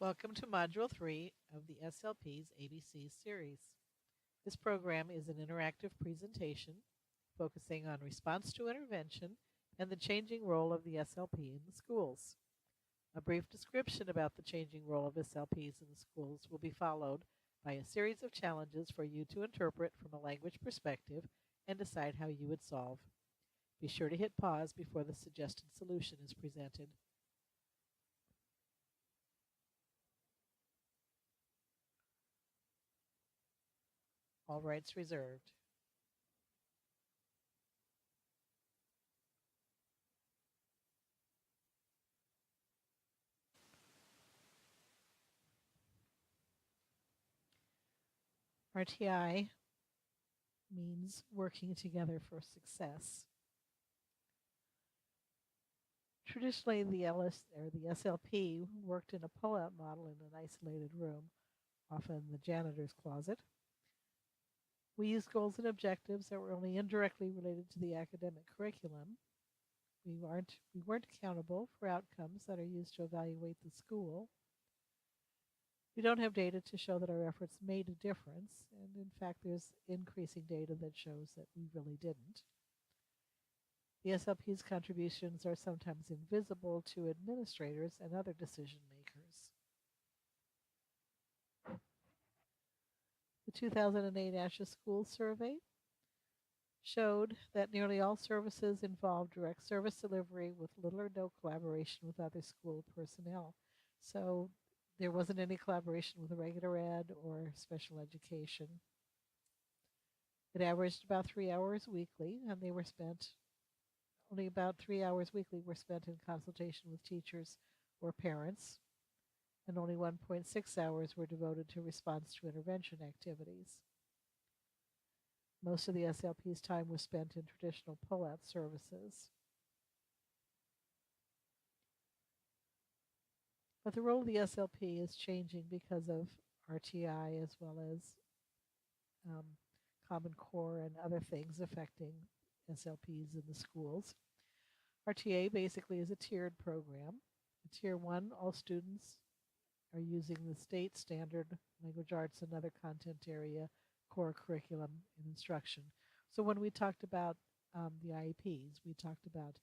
Welcome to Module 3 of the SLP's ABC series. This program is an interactive presentation focusing on response to intervention and the changing role of the SLP in the schools. A brief description about the changing role of SLPs in the schools will be followed by a series of challenges for you to interpret from a language perspective and decide how you would solve. Be sure to hit pause before the suggested solution is presented. All rights reserved. RtI means working together for success. Traditionally, the SLP worked in a pull-out model in an isolated room, often the janitor's closet. We used goals and objectives that were only indirectly related to the academic curriculum. We weren't accountable for outcomes that are used to evaluate the school. We don't have data to show that our efforts made a difference, and in fact, there's increasing data that shows that we really didn't. The SLP's contributions are sometimes invisible to administrators and other decision makers. The 2008 ASHA School Survey showed that nearly all services involved direct service delivery with little or no collaboration with other school personnel. So there wasn't any collaboration with regular ed or special education. It averaged about 3 hours weekly, and they were spent, only about 3 hours weekly were spent in consultation with teachers or parents, and only 1.6 hours were devoted to response to intervention activities. Most of the SLP's time was spent in traditional pull-out services. But the role of the SLP is changing because of RtI as well as Common Core and other things affecting SLPs in the schools. RtI basically is a tiered program. In Tier 1, all students are using the state standard language arts and other content area core curriculum and instruction. So when we talked about the IEPs, we talked about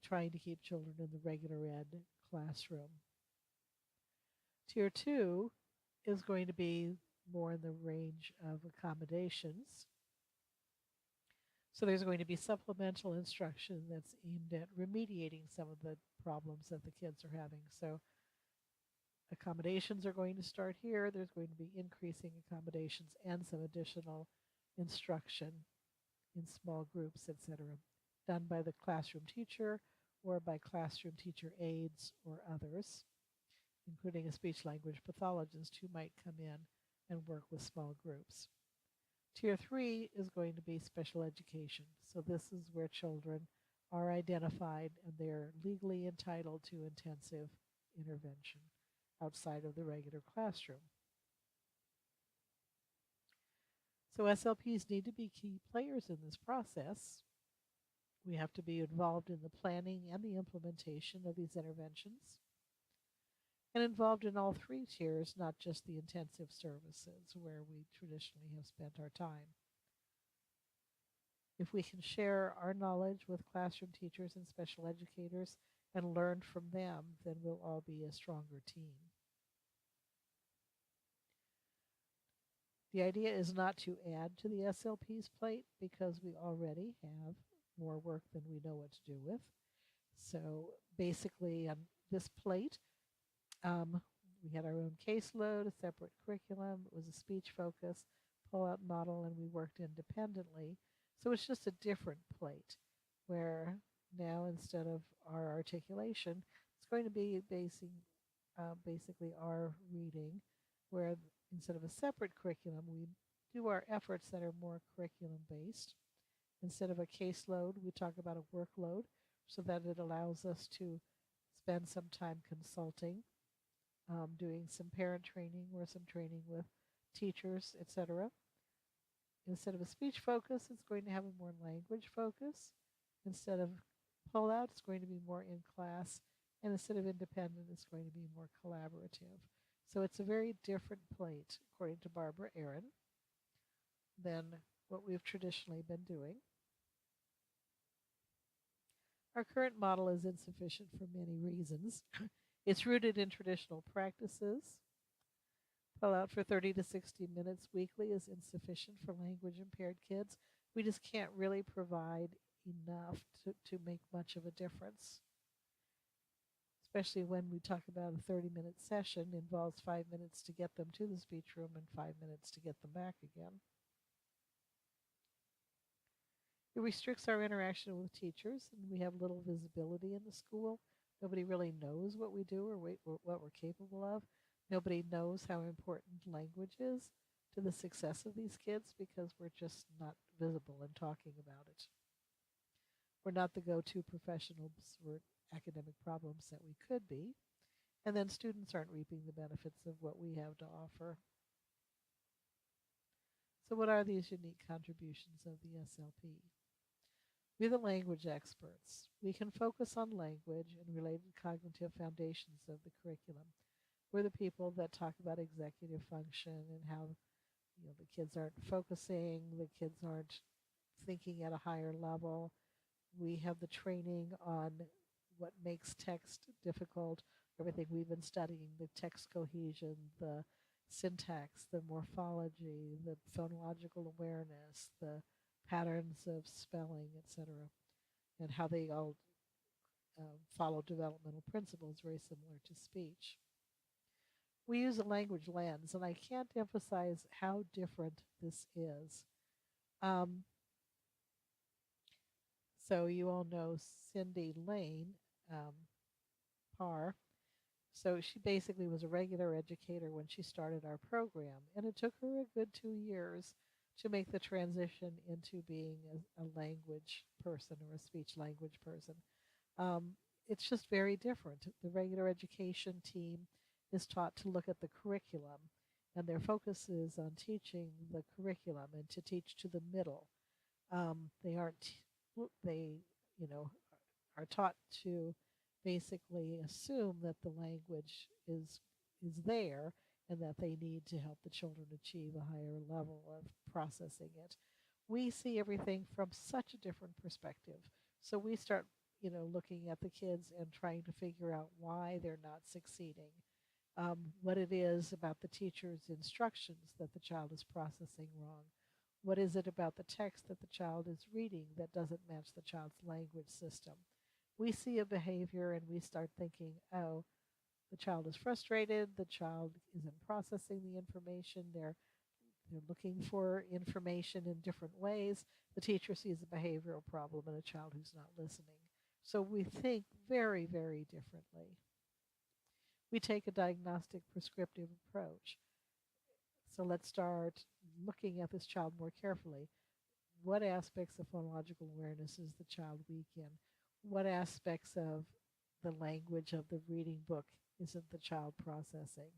trying to keep children in the regular ed classroom. Tier 2 is going to be more in the range of accommodations. So there's going to be supplemental instruction that's aimed at remediating some of the problems that the kids are having. So accommodations are going to start here. There's going to be increasing accommodations and some additional instruction in small groups, etc., done by the classroom teacher or by classroom teacher aides or others, including a speech-language pathologist who might come in and work with small groups. Tier 3 is going to be special education. So this is where children are identified and they're legally entitled to intensive intervention outside of the regular classroom. So SLPs need to be key players in this process. We have to be involved in the planning and the implementation of these interventions, and involved in all 3 tiers, not just the intensive services where we traditionally have spent our time. If we can share our knowledge with classroom teachers and special educators and learn from them, then we'll all be a stronger team. The idea is not to add to the SLP's plate because we already have more work than we know what to do with. So basically on this plate, we had our own caseload, a separate curriculum. It was a speech focus, pull-out model, and we worked independently. So it's just a different plate where now instead of our articulation, it's going to be basically our reading, where instead of a separate curriculum, we do our efforts that are more curriculum-based. Instead of a caseload, we talk about a workload so that it allows us to spend some time consulting, doing some parent training or some training with teachers, etc. Instead of a speech focus, it's going to have a more language focus. Instead of pull-out, it's going to be more in class And instead of independent, it's going to be more collaborative. So it's a very different plate, according to Barbara Aaron, than what we've traditionally been doing. Our current model is insufficient for many reasons. It's rooted in traditional practices. Pull out for 30 to 60 minutes weekly is insufficient for language impaired kids. We just can't really provide enough to make much of a difference. Especially when we talk about a 30-minute session involves 5 minutes to get them to the speech room and 5 minutes to get them back again. It restricts our interaction with teachers, and we have little visibility in the school. Nobody really knows what we do or what we're capable of. Nobody knows how important language is to the success of these kids because we're just not visible and talking about it. We're not the go-to professionals for academic problems that we could be, and then students aren't reaping the benefits of what we have to offer. So what are these unique contributions of the SLP? We're the language experts. We can focus on language and related cognitive foundations of the curriculum. We're the people that talk about executive function and how the kids aren't focusing, the kids aren't thinking at a higher level. We have the training on what makes text difficult, everything we've been studying, the text cohesion, the syntax, the morphology, the phonological awareness, the patterns of spelling, etc., and how they all follow developmental principles very similar to speech. We use a language lens, and I can't emphasize how different this is. So you all know Cindy Lane, Parr. So she basically was a regular educator when she started our program, and it took her a good 2 years to make the transition into being a language person or a speech language person. It's just very different. The regular education team is taught to look at the curriculum, and their focus is on teaching the curriculum and to teach to the middle. They are taught to basically assume that the language is there and that they need to help the children achieve a higher level of processing it. We see everything from such a different perspective. So we start, looking at the kids and trying to figure out why they're not succeeding, what it is about the teacher's instructions that the child is processing wrong. What is it about the text that the child is reading that doesn't match the child's language system? We see a behavior and we start thinking, oh, the child is frustrated, the child isn't processing the information, they're looking for information in different ways. The teacher sees a behavioral problem in a child who's not listening. So we think very, very differently. We take a diagnostic prescriptive approach. So let's start looking at this child more carefully. What aspects of phonological awareness is the child weak in? What aspects of the language of the reading book isn't the child processing?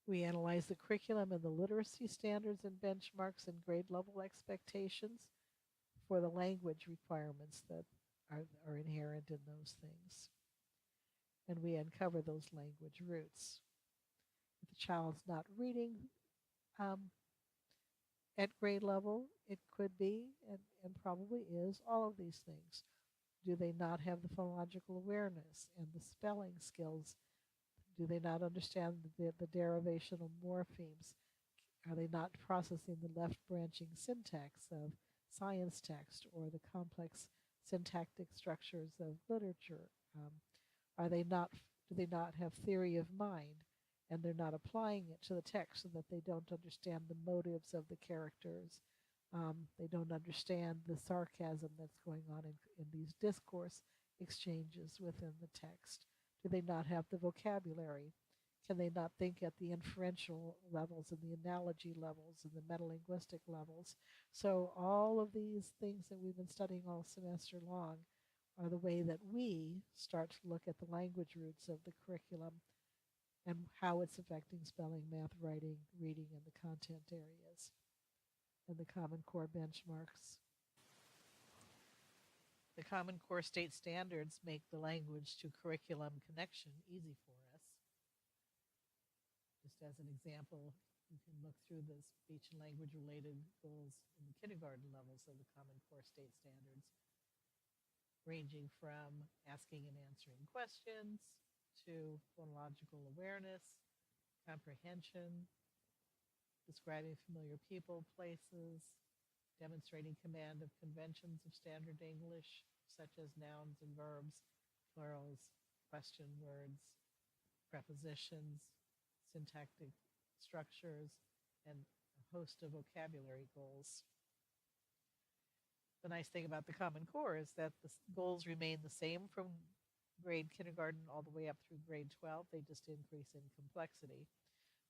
We analyze the curriculum and the literacy standards and benchmarks and grade level expectations for the language requirements that are inherent in those things. And we uncover those language roots. If the child's not reading at grade level, it could be and probably is all of these things. Do they not have the phonological awareness and the spelling skills? Do they not understand the derivational morphemes? Are they not processing the left branching syntax of science text or the complex syntactic structures of literature? Do they not have theory of mind and they're not applying it to the text so that they don't understand the motives of the characters? They don't understand the sarcasm that's going on in these discourse exchanges within the text. Do they not have the vocabulary? Can they not think at the inferential levels and the analogy levels and the metalinguistic levels? So all of these things that we've been studying all semester long are the way that we start to look at the language roots of the curriculum and how it's affecting spelling, math, writing, reading, and the content areas and the Common Core benchmarks. The Common Core state standards make the language to curriculum connection easy for us. Just as an example, you can look through the speech and language related goals in the kindergarten levels of the Common Core state standards, ranging from asking and answering questions to phonological awareness, comprehension, describing familiar people, places, demonstrating command of conventions of standard English, such as nouns and verbs, plurals, question words, prepositions, syntactic structures, and a host of vocabulary goals. The nice thing about the Common Core is that the goals remain the same from grade kindergarten all the way up through grade 12. They just increase in complexity.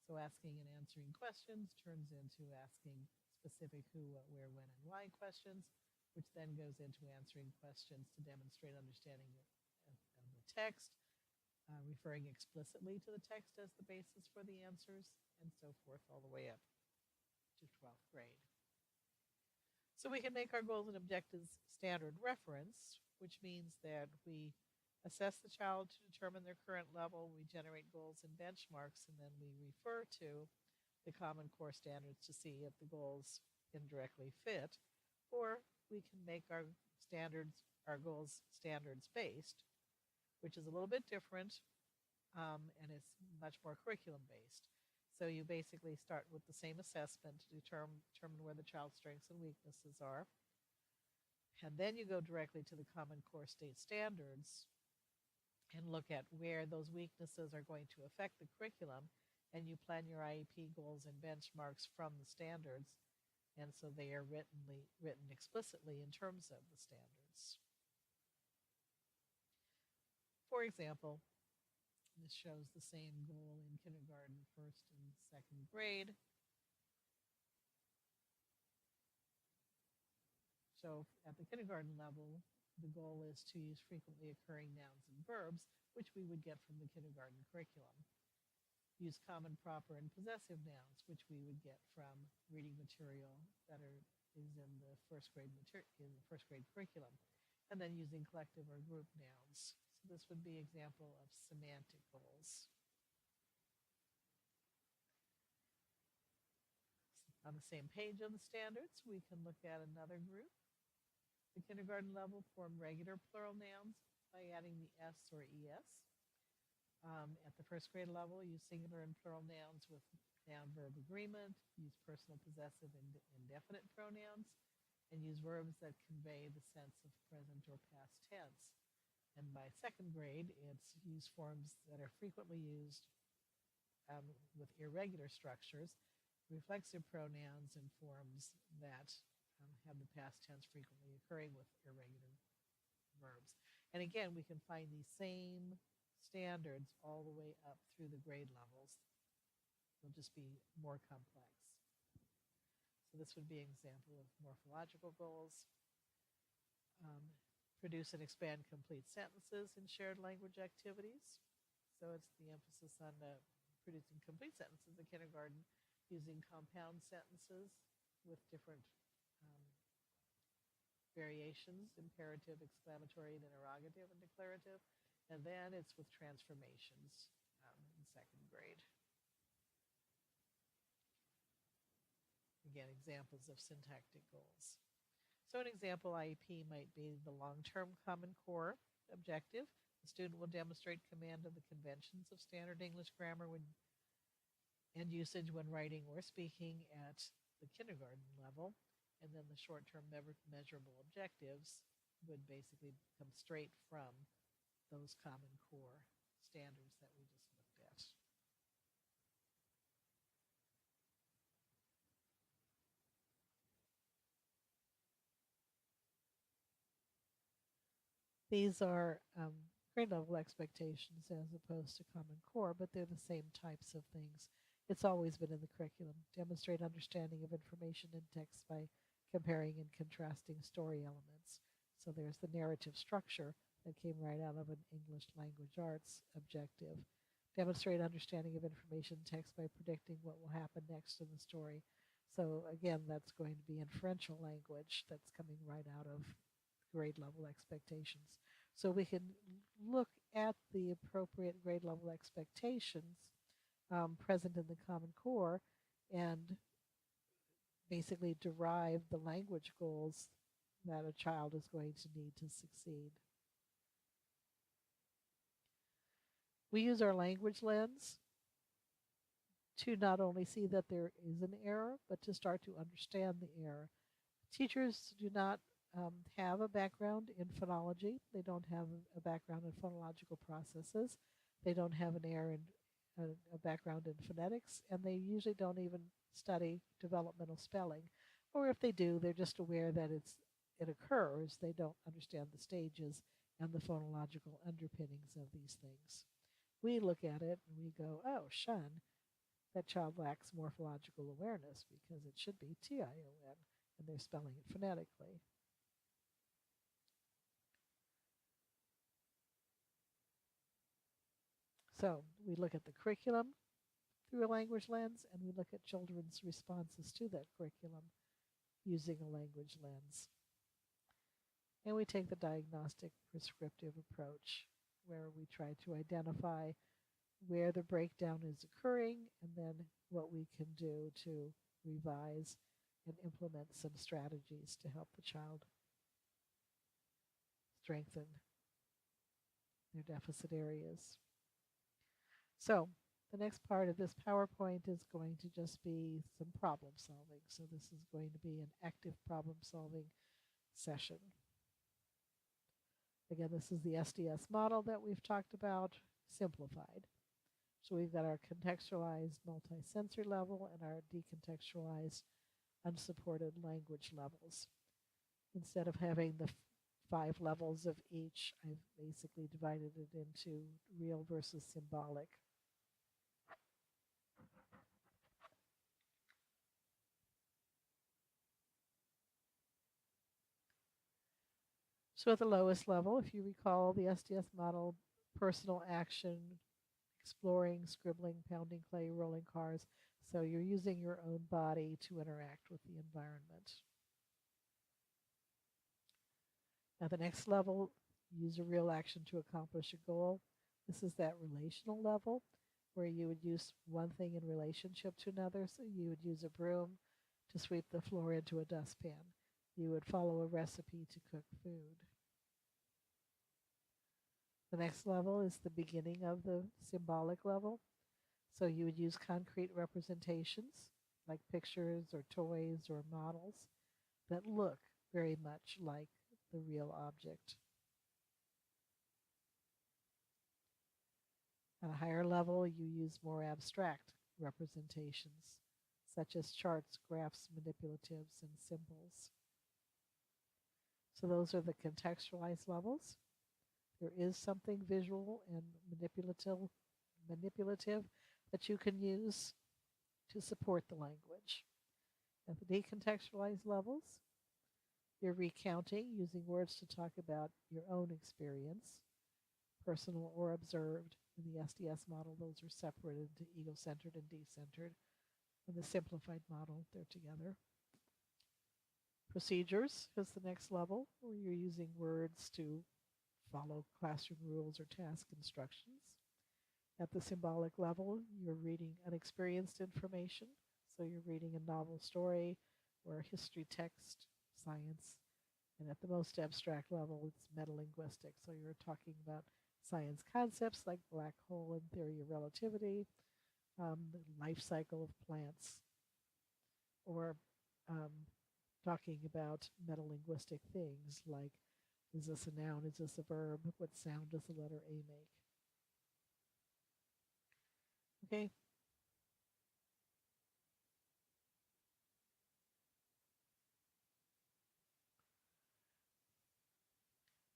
So asking and answering questions turns into asking specific who, what, where, when, and why questions, which then goes into answering questions to demonstrate understanding of the text, referring explicitly to the text as the basis for the answers, and so forth all the way up to 12th grade. So we can make our goals and objectives standard reference, which means that we assess the child to determine their current level, we generate goals and benchmarks, and then we refer to the Common Core standards to see if the goals indirectly fit, or we can make our goals standards based, which is a little bit different, and it's much more curriculum based. So you basically start with the same assessment to determine where the child's strengths and weaknesses are, and then you go directly to the Common Core state standards and look at where those weaknesses are going to affect the curriculum, and you plan your IEP goals and benchmarks from the standards, and so they are written explicitly in terms of the standards. For example, this shows the same goal in kindergarten, first and second grade. So at the kindergarten level, the goal is to use frequently occurring nouns and verbs, which we would get from the kindergarten curriculum. Use common, proper, and possessive nouns, which we would get from reading material that is in the first grade curriculum, and then using collective or group nouns. So this would be an example of semantic goals. On the same page of the standards, we can look at another group. The kindergarten level form regular plural nouns by adding the S or ES. At the first grade level, use singular and plural nouns with noun-verb agreement, use personal possessive and indefinite pronouns, and use verbs that convey the sense of present or past tense. And by second grade, it's use forms that are frequently used with irregular structures, reflexive pronouns, and forms that have the past tense frequently occurring with irregular verbs. And again, we can find these same standards all the way up through the grade levels. They'll just be more complex. So this would be an example of morphological goals. Produce and expand complete sentences in shared language activities. So it's the emphasis on producing complete sentences in kindergarten using compound sentences with different variations, imperative, exclamatory, and interrogative and declarative. And then it's with transformations in second grade. Again, examples of syntactic goals. So an example IEP might be the long-term Common Core objective. The student will demonstrate command of the conventions of standard English grammar and usage when writing or speaking at the kindergarten level. And then the short-term measurable objectives would basically come straight from those Common Core standards that we just looked at. These are grade level expectations as opposed to Common Core, but they're the same types of things. It's always been in the curriculum. Demonstrate understanding of information in text by comparing and contrasting story elements. So there's the narrative structure that came right out of an English language arts objective. Demonstrate understanding of information in text by predicting what will happen next in the story. So again, that's going to be inferential language that's coming right out of grade level expectations. So we can look at the appropriate grade level expectations present in the Common Core and basically derive the language goals that a child is going to need to succeed. We use our language lens to not only see that there is an error, but to start to understand the error. Teachers do not have a background in phonology. They don't have a background in phonological processes. They don't have a background in phonetics, and they usually don't even study developmental spelling. Or if they do, they're just aware that it occurs. They don't understand the stages and the phonological underpinnings of these things. We look at it and we go, oh, shun, that child lacks morphological awareness because it should be T-I-O-N, and they're spelling it phonetically. So we look at the curriculum through a language lens, and we look at children's responses to that curriculum using a language lens. And we take the diagnostic prescriptive approach, where we try to identify where the breakdown is occurring and then what we can do to revise and implement some strategies to help the child strengthen their deficit areas. So the next part of this PowerPoint is going to just be some problem solving. So this is going to be an active problem solving session. Again, this is the SDS model that we've talked about, simplified. So we've got our contextualized multi-sensory level and our decontextualized unsupported language levels. Instead of having the 5 levels of each, I've basically divided it into real versus symbolic. So at the lowest level, if you recall the SDS model, personal action, exploring, scribbling, pounding clay, rolling cars. So you're using your own body to interact with the environment. At the next level, use a real action to accomplish a goal. This is that relational level where you would use one thing in relationship to another. So you would use a broom to sweep the floor into a dustpan. You would follow a recipe to cook food. The next level is the beginning of the symbolic level. So you would use concrete representations like pictures or toys or models that look very much like the real object. At a higher level, you use more abstract representations, such as charts, graphs, manipulatives, and symbols. So those are the contextualized levels. There is something visual and manipulative that you can use to support the language. At the decontextualized levels, you're recounting using words to talk about your own experience, personal or observed. In the SDS model, those are separated into ego-centered and decentered. In the simplified model, they're together. Procedures is the next level, where you're using words to follow classroom rules or task instructions. At the symbolic level, you're reading unexperienced information. So you're reading a novel story or a history text, science. And at the most abstract level, it's metalinguistics. So you're talking about science concepts like black hole and theory of relativity, the life cycle of plants, or talking about metalinguistic things like, is this a noun, is this a verb, what sound does the letter A make? Okay.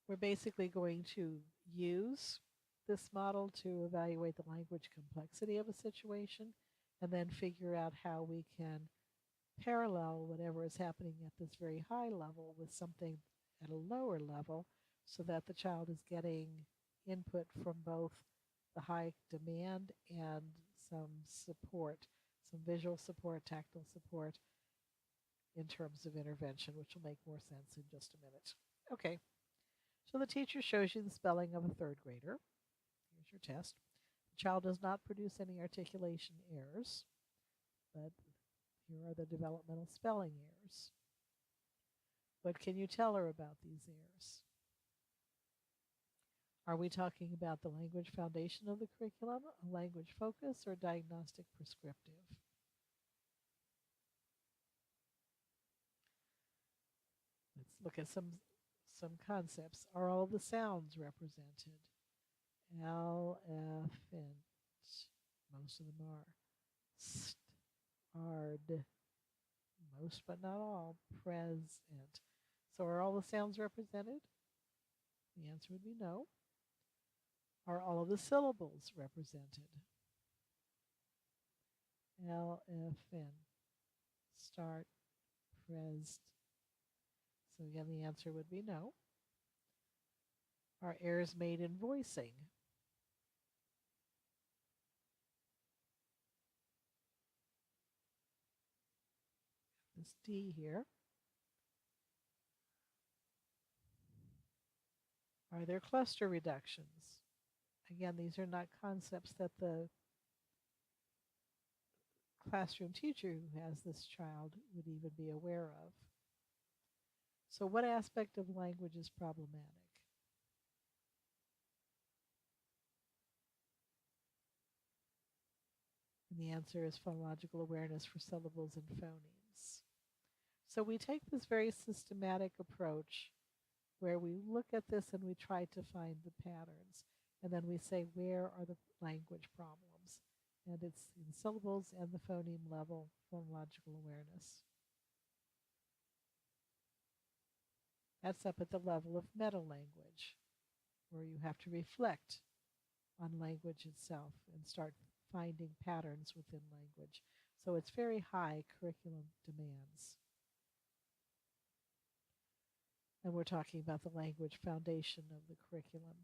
We're basically going to use this model to evaluate the language complexity of a situation and then figure out how we can parallel whatever is happening at this very high level with something at a lower level so that the child is getting input from both the high demand and some support, some visual support, tactile support in terms of intervention, which will make more sense in just a minute. Okay, so the teacher shows you the spelling of a third grader. Here's your test. The child does not produce any articulation errors, but here are the developmental spelling errors. What can you tell her about these errors? Are we talking about the language foundation of the curriculum, a language focus, or diagnostic prescriptive? Let's look at some concepts. Are all the sounds represented? Elephant. Most of them are. Stard. Most but not all. Present. So are all the sounds represented? The answer would be no. Are all of the syllables represented? Elephant. Start. Present. So again, the answer would be no. Are errors made in voicing? This D here. Are there cluster reductions? Again, these are not concepts that the classroom teacher who has this child would even be aware of. So what aspect of language is problematic? And the answer is phonological awareness for syllables and phonemes. So we take this very systematic approach where we look at this and we try to find the patterns. And then we say, where are the language problems? And it's in syllables and the phoneme level, phonological awareness. That's up at the level of meta-language, where you have to reflect on language itself and start finding patterns within language. So it's very high curriculum demands. And we're talking about the language foundation of the curriculum.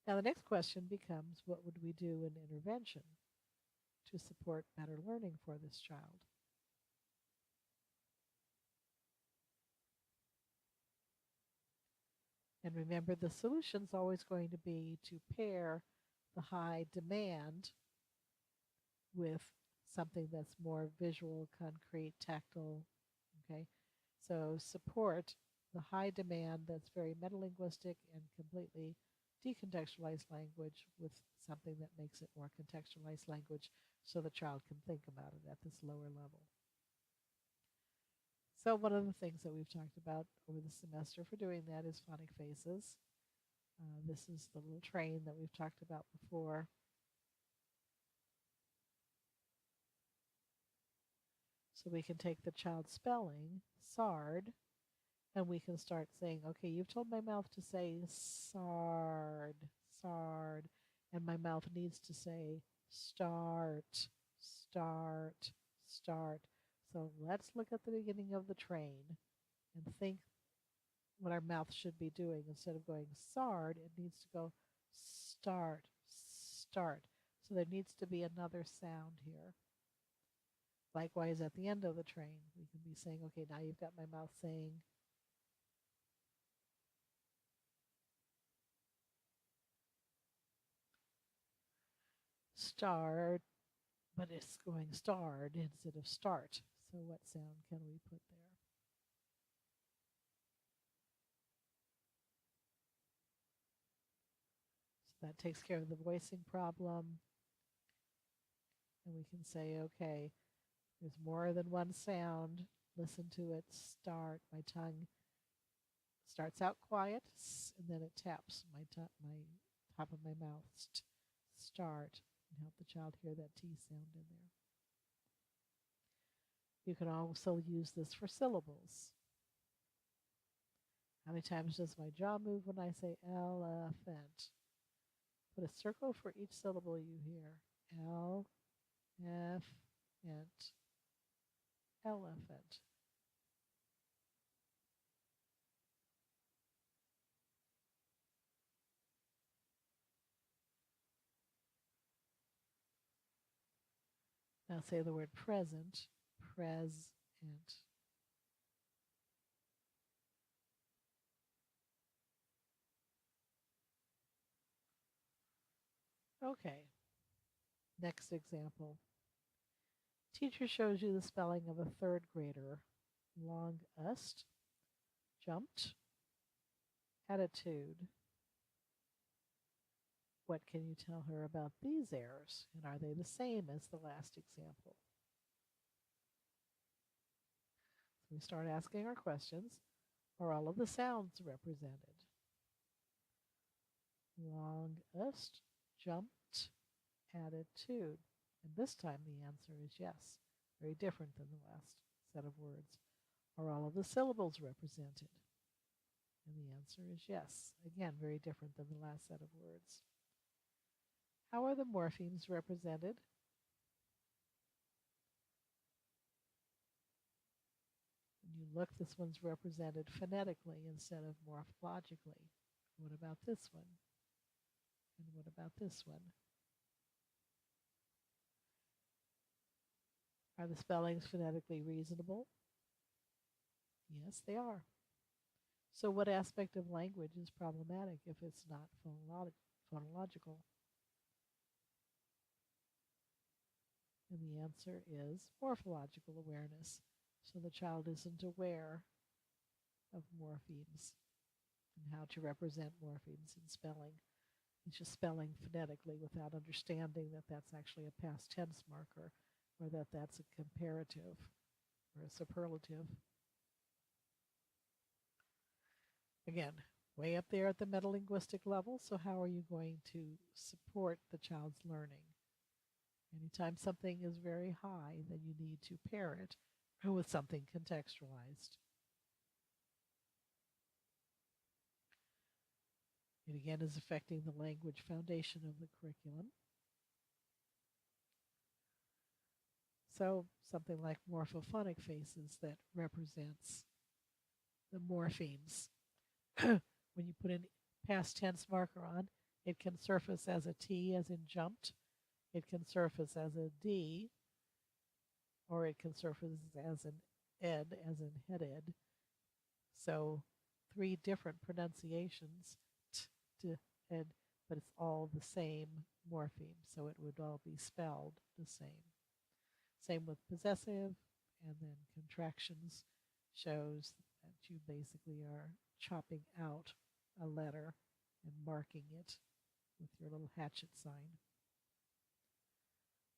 Now the next question becomes, what would we do in intervention to support better learning for this child? And remember, the solution is always going to be to pair the high demand with something that's more visual, concrete, tactile, okay? So support the high demand that's very metalinguistic and completely decontextualized language with something that makes it more contextualized language so the child can think about it at this lower level. So one of the things that we've talked about over the semester for doing that is phonic faces. This is the little train that we've talked about before. So we can take the child's spelling, SARD, and we can start saying, okay, you've told my mouth to say SARD, SARD, and my mouth needs to say start, start, start. So let's look at the beginning of the train and think what our mouth should be doing. Instead of going SARD, it needs to go start, start. So there needs to be another sound here. Likewise, at the end of the train, we can be saying, okay, now you've got my mouth saying start, but it's going starred instead of start. So what sound can we put there? So that takes care of the voicing problem. And we can say, okay, there's more than one sound. Listen to it start. My tongue starts out quiet, and then it taps my top of my mouth. Start, and help the child hear that T sound in there. You can also use this for syllables. How many times does my jaw move when I say elephant? Put a circle for each syllable you hear. L, F, ent, elephant. Now say the word present, present. Okay, next example. Teacher shows you the spelling of a third grader. Longest, jumped, attitude. What can you tell her about these errors? And are they the same as the last example? So we start asking our questions. Are all of the sounds represented? Longest, jumped, attitude. And this time the answer is yes. Very different than the last set of words. Are all of the syllables represented? And the answer is yes. Again, very different than the last set of words. How are the morphemes represented? When you look, this one's represented phonetically instead of morphologically. What about this one? And what about this one? Are the spellings phonetically reasonable? Yes, they are. So what aspect of language is problematic if it's not phonological? And the answer is morphological awareness. So the child isn't aware of morphemes and how to represent morphemes in spelling. It's just spelling phonetically without understanding that that's actually a past tense marker or that that's a comparative or a superlative. Again, way up there at the metalinguistic level, so how are you going to support the child's learning? Anytime something is very high, then you need to pair it with something contextualized. It again is affecting the language foundation of the curriculum. So something like morphophonic faces that represents the morphemes. When you put a past tense marker on, it can surface as a T as in jumped, it can surface as a D, or it can surface as an ed, as in headed. So 3 different pronunciations, t, ed, but it's all the same morpheme, so it would all be spelled the same. Same with possessive, and then contractions shows that you basically are chopping out a letter and marking it with your little hatchet sign.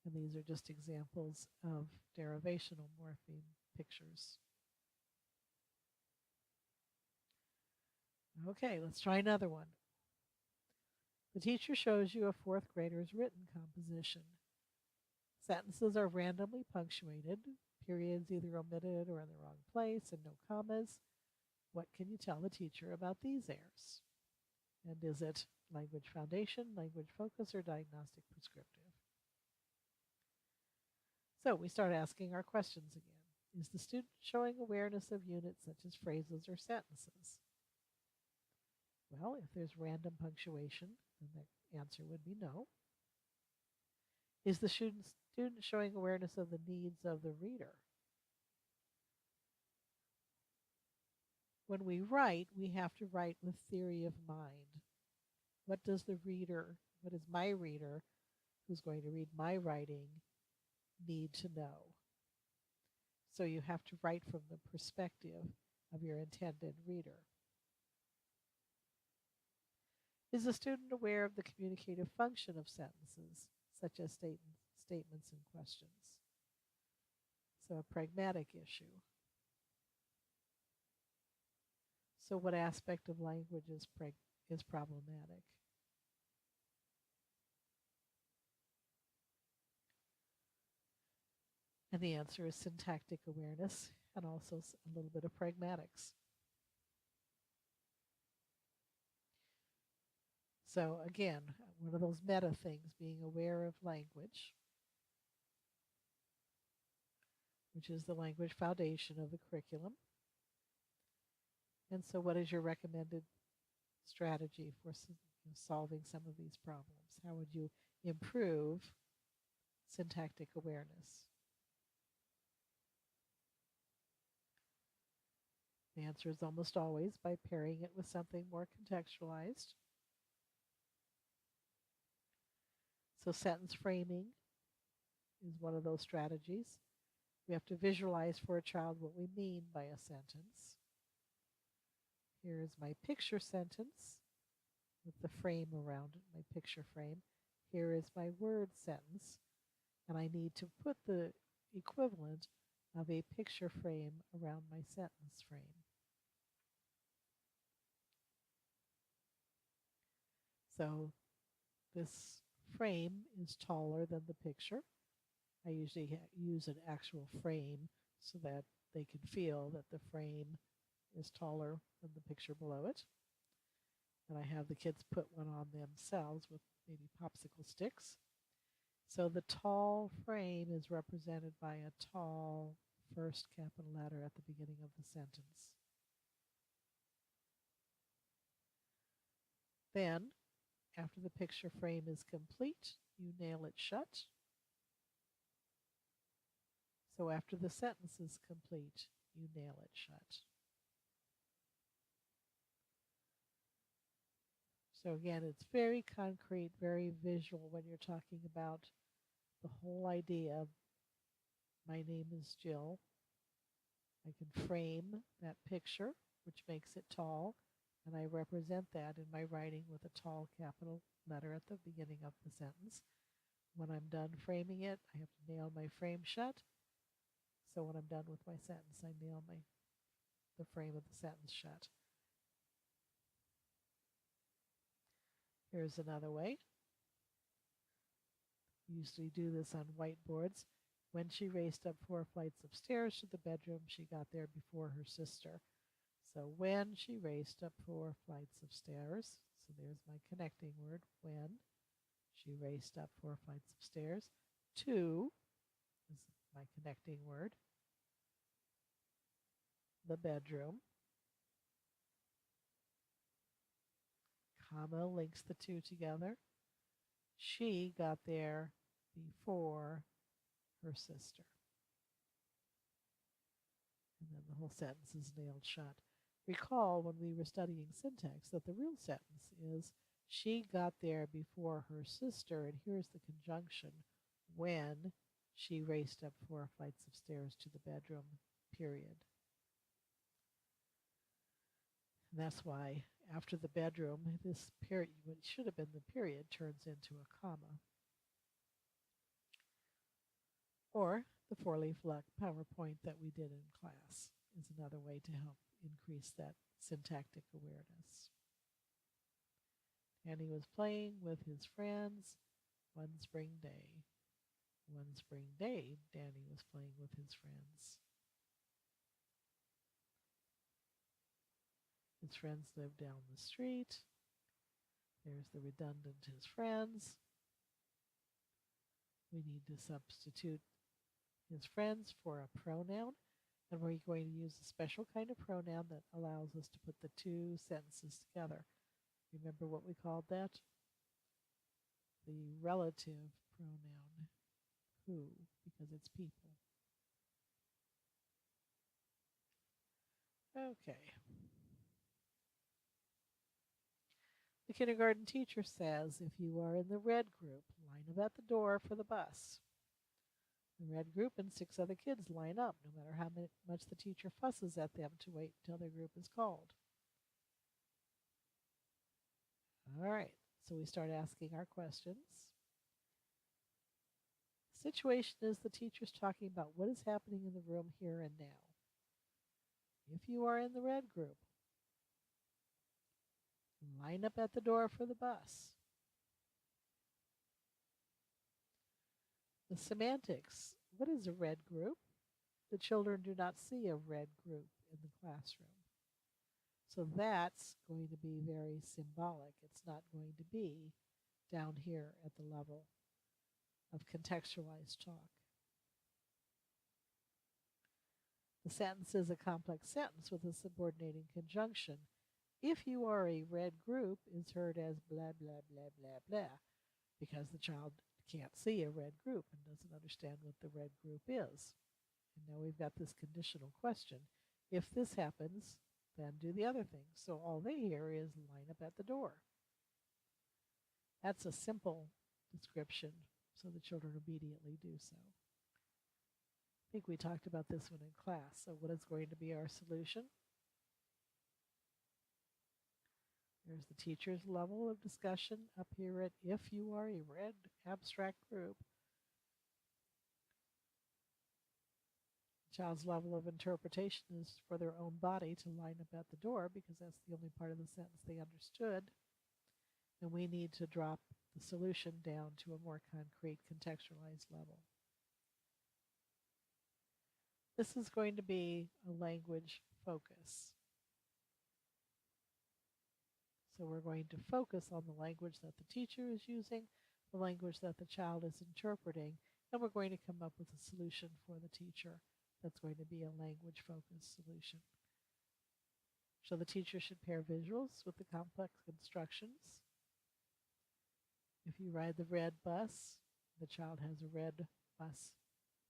And these are just examples of derivational morpheme pictures. Okay, let's try another one. The teacher shows you a 4th grader's written composition. Sentences are randomly punctuated, periods either omitted or in the wrong place, and no commas. What can you tell the teacher about these errors? And is it language foundation, language focus, or diagnostic prescriptive? So we start asking our questions again. Is the student showing awareness of units such as phrases or sentences? Well, if there's random punctuation, then the answer would be no. Is the student showing awareness of the needs of the reader? When we write, we have to write with theory of mind. What does the reader, what does my reader, who's going to read my writing, need to know? So you have to write from the perspective of your intended reader. Is the student aware of the communicative function of sentences, such as statements and questions? So a pragmatic issue. So what aspect of language is problematic? And the answer is syntactic awareness and also a little bit of pragmatics. So again, one of those meta things, being aware of language, which is the language foundation of the curriculum. And so what is your recommended strategy for solving some of these problems? How would you improve syntactic awareness? The answer is almost always by pairing it with something more contextualized. So sentence framing is one of those strategies. We have to visualize for a child what we mean by a sentence. Here is my picture sentence with the frame around it, my picture frame. Here is my word sentence, and I need to put the equivalent of a picture frame around my sentence frame. So this frame is taller than the picture. I usually use an actual frame so that they can feel that the frame is taller than the picture below it. And I have the kids put one on themselves with maybe popsicle sticks. So the tall frame is represented by a tall first capital letter at the beginning of the sentence. Then, after the picture frame is complete, you nail it shut. So after the sentence is complete, you nail it shut. So again, it's very concrete, very visual when you're talking about the whole idea of my name is Jill. I can frame that picture, which makes it tall, and I represent that in my writing with a tall capital letter at the beginning of the sentence. When I'm done framing it, I have to nail my frame shut. So when I'm done with my sentence, I nail the frame of the sentence shut. Here's another way. We usually do this on whiteboards. When she raced up 4 flights of stairs to the bedroom, she got there before her sister. So when she raced up 4 flights of stairs, so there's my connecting word, when she raced up 4 flights of stairs. To is my connecting word, the bedroom. Comma links the two together. She got there before her sister. And then the whole sentence is nailed shut. Recall when we were studying syntax that the real sentence is she got there before her sister, and here's the conjunction, when she raced up 4 flights of stairs to the bedroom, period. And that's why after the bedroom, this period, what should have been the period, turns into a comma. Or the 4-leaf PowerPoint that we did in class is another way to help increase that syntactic awareness. And he was playing with his friends one spring day. One spring day, Danny was playing with his friends. His friends lived down the street. There's the redundant his friends. We need to substitute his friends for a pronoun, and we're going to use a special kind of pronoun that allows us to put the two sentences together. Remember what we called that? The relative pronoun, who, because it's people. Okay. The kindergarten teacher says, if you are in the red group, line up at the door for the bus. The red group and 6 other kids line up, no matter how much the teacher fusses at them to wait until their group is called. All right, so we start asking our questions. The situation is the teacher's talking about what is happening in the room here and now. If you are in the red group, line up at the door for the bus. The semantics. What is a red group? The children do not see a red group in the classroom. So that's going to be very symbolic. It's not going to be down here at the level of contextualized talk. The sentence is a complex sentence with a subordinating conjunction. If you are a red group is heard as blah, blah, blah, blah, blah, because the child can't see a red group and doesn't understand what the red group is. And now we've got this conditional question. If this happens, then do the other thing. So all they hear is line up at the door. That's a simple description so the children immediately do so. I think we talked about this one in class. So what is going to be our solution? There's the teacher's level of discussion up here at if you are a red abstract group. The child's level of interpretation is for their own body to line up at the door because that's the only part of the sentence they understood. And we need to drop the solution down to a more concrete, contextualized level. This is going to be a language focus. So we're going to focus on the language that the teacher is using, the language that the child is interpreting, and we're going to come up with a solution for the teacher that's going to be a language-focused solution. So the teacher should pair visuals with the complex instructions. If you ride the red bus, the child has a red bus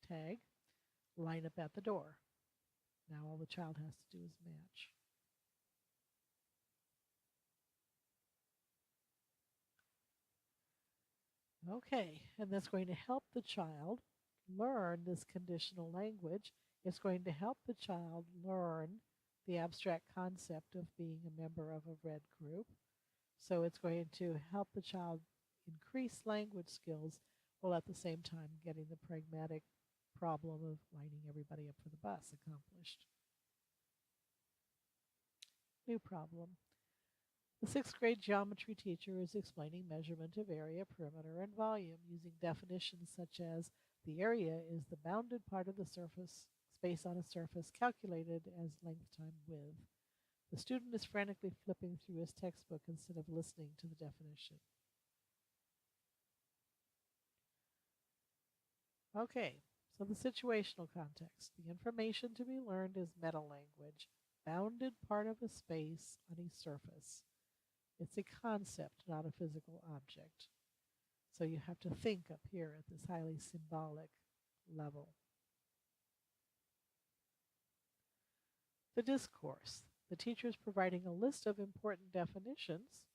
tag, line up at the door. Now all the child has to do is match. Okay, and that's going to help the child learn this conditional language. It's going to help the child learn the abstract concept of being a member of a red group. So it's going to help the child increase language skills while at the same time getting the pragmatic problem of lining everybody up for the bus accomplished. New problem. The 6th grade geometry teacher is explaining measurement of area, perimeter, and volume using definitions such as the area is the bounded part of the surface, space on a surface calculated as length times width. The student is frantically flipping through his textbook instead of listening to the definition. Okay, so the situational context. The information to be learned is meta-language, bounded part of a space on a surface. It's a concept, not a physical object. So you have to think up here at this highly symbolic level. The discourse. The teacher is providing a list of important definitions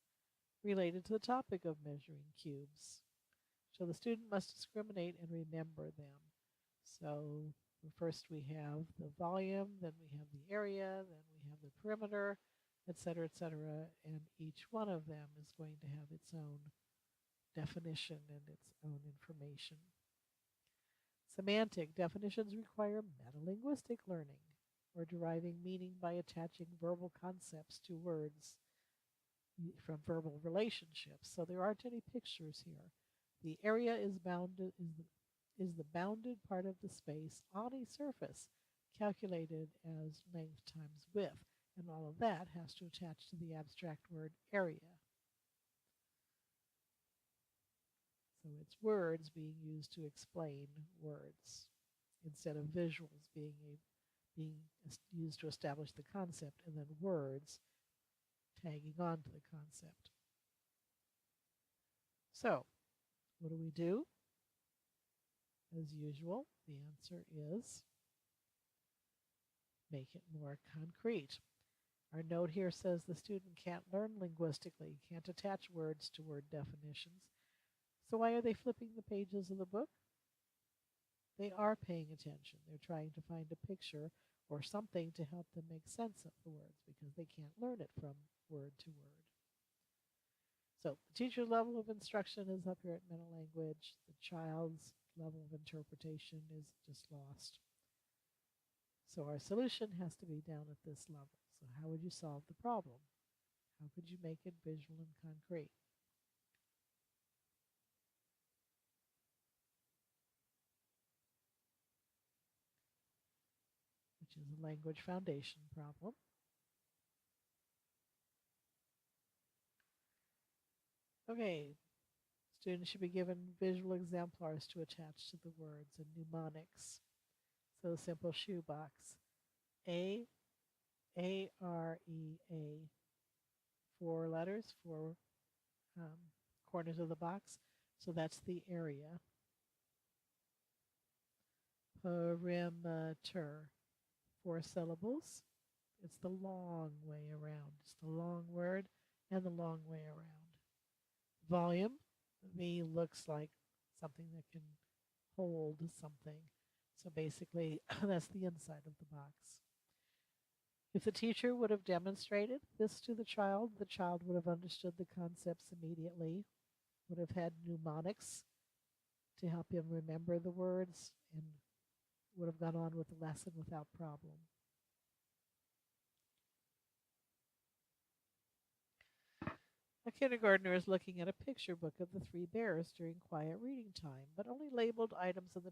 related to the topic of measuring cubes. So the student must discriminate and remember them. So first we have the volume, then we have the area, then we have the perimeter, etc., and each one of them is going to have its own definition and its own information. Semantic definitions require metalinguistic learning or deriving meaning by attaching verbal concepts to words from verbal relationships. So there aren't any pictures here. The area is the bounded part of the space on a surface calculated as length times width. And all of that has to attach to the abstract word area. So it's words being used to explain words instead of visuals being used to establish the concept and then words tagging on to the concept. So what do we do? As usual, the answer is make it more concrete. Our note here says the student can't learn linguistically, can't attach words to word definitions. So why are they flipping the pages of the book? They are paying attention. They're trying to find a picture or something to help them make sense of the words because they can't learn it from word to word. So the teacher's level of instruction is up here at meta-language. The child's level of interpretation is just lost. So our solution has to be down at this level. So how would you solve the problem? How could you make it visual and concrete? Which is a language foundation problem. Okay, students should be given visual exemplars to attach to the words and mnemonics. So simple shoebox. A, R, E, A. 4 letters, 4 corners of the box. So that's the area. Perimeter. 4 syllables. It's the long way around. It's the long word and the long way around. Volume, V looks like something that can hold something. So basically, that's the inside of the box. If the teacher would have demonstrated this to the child would have understood the concepts immediately, would have had mnemonics to help him remember the words, and would have gone on with the lesson without problem. A kindergartner is looking at a picture book of the three bears during quiet reading time, but he only labels items in the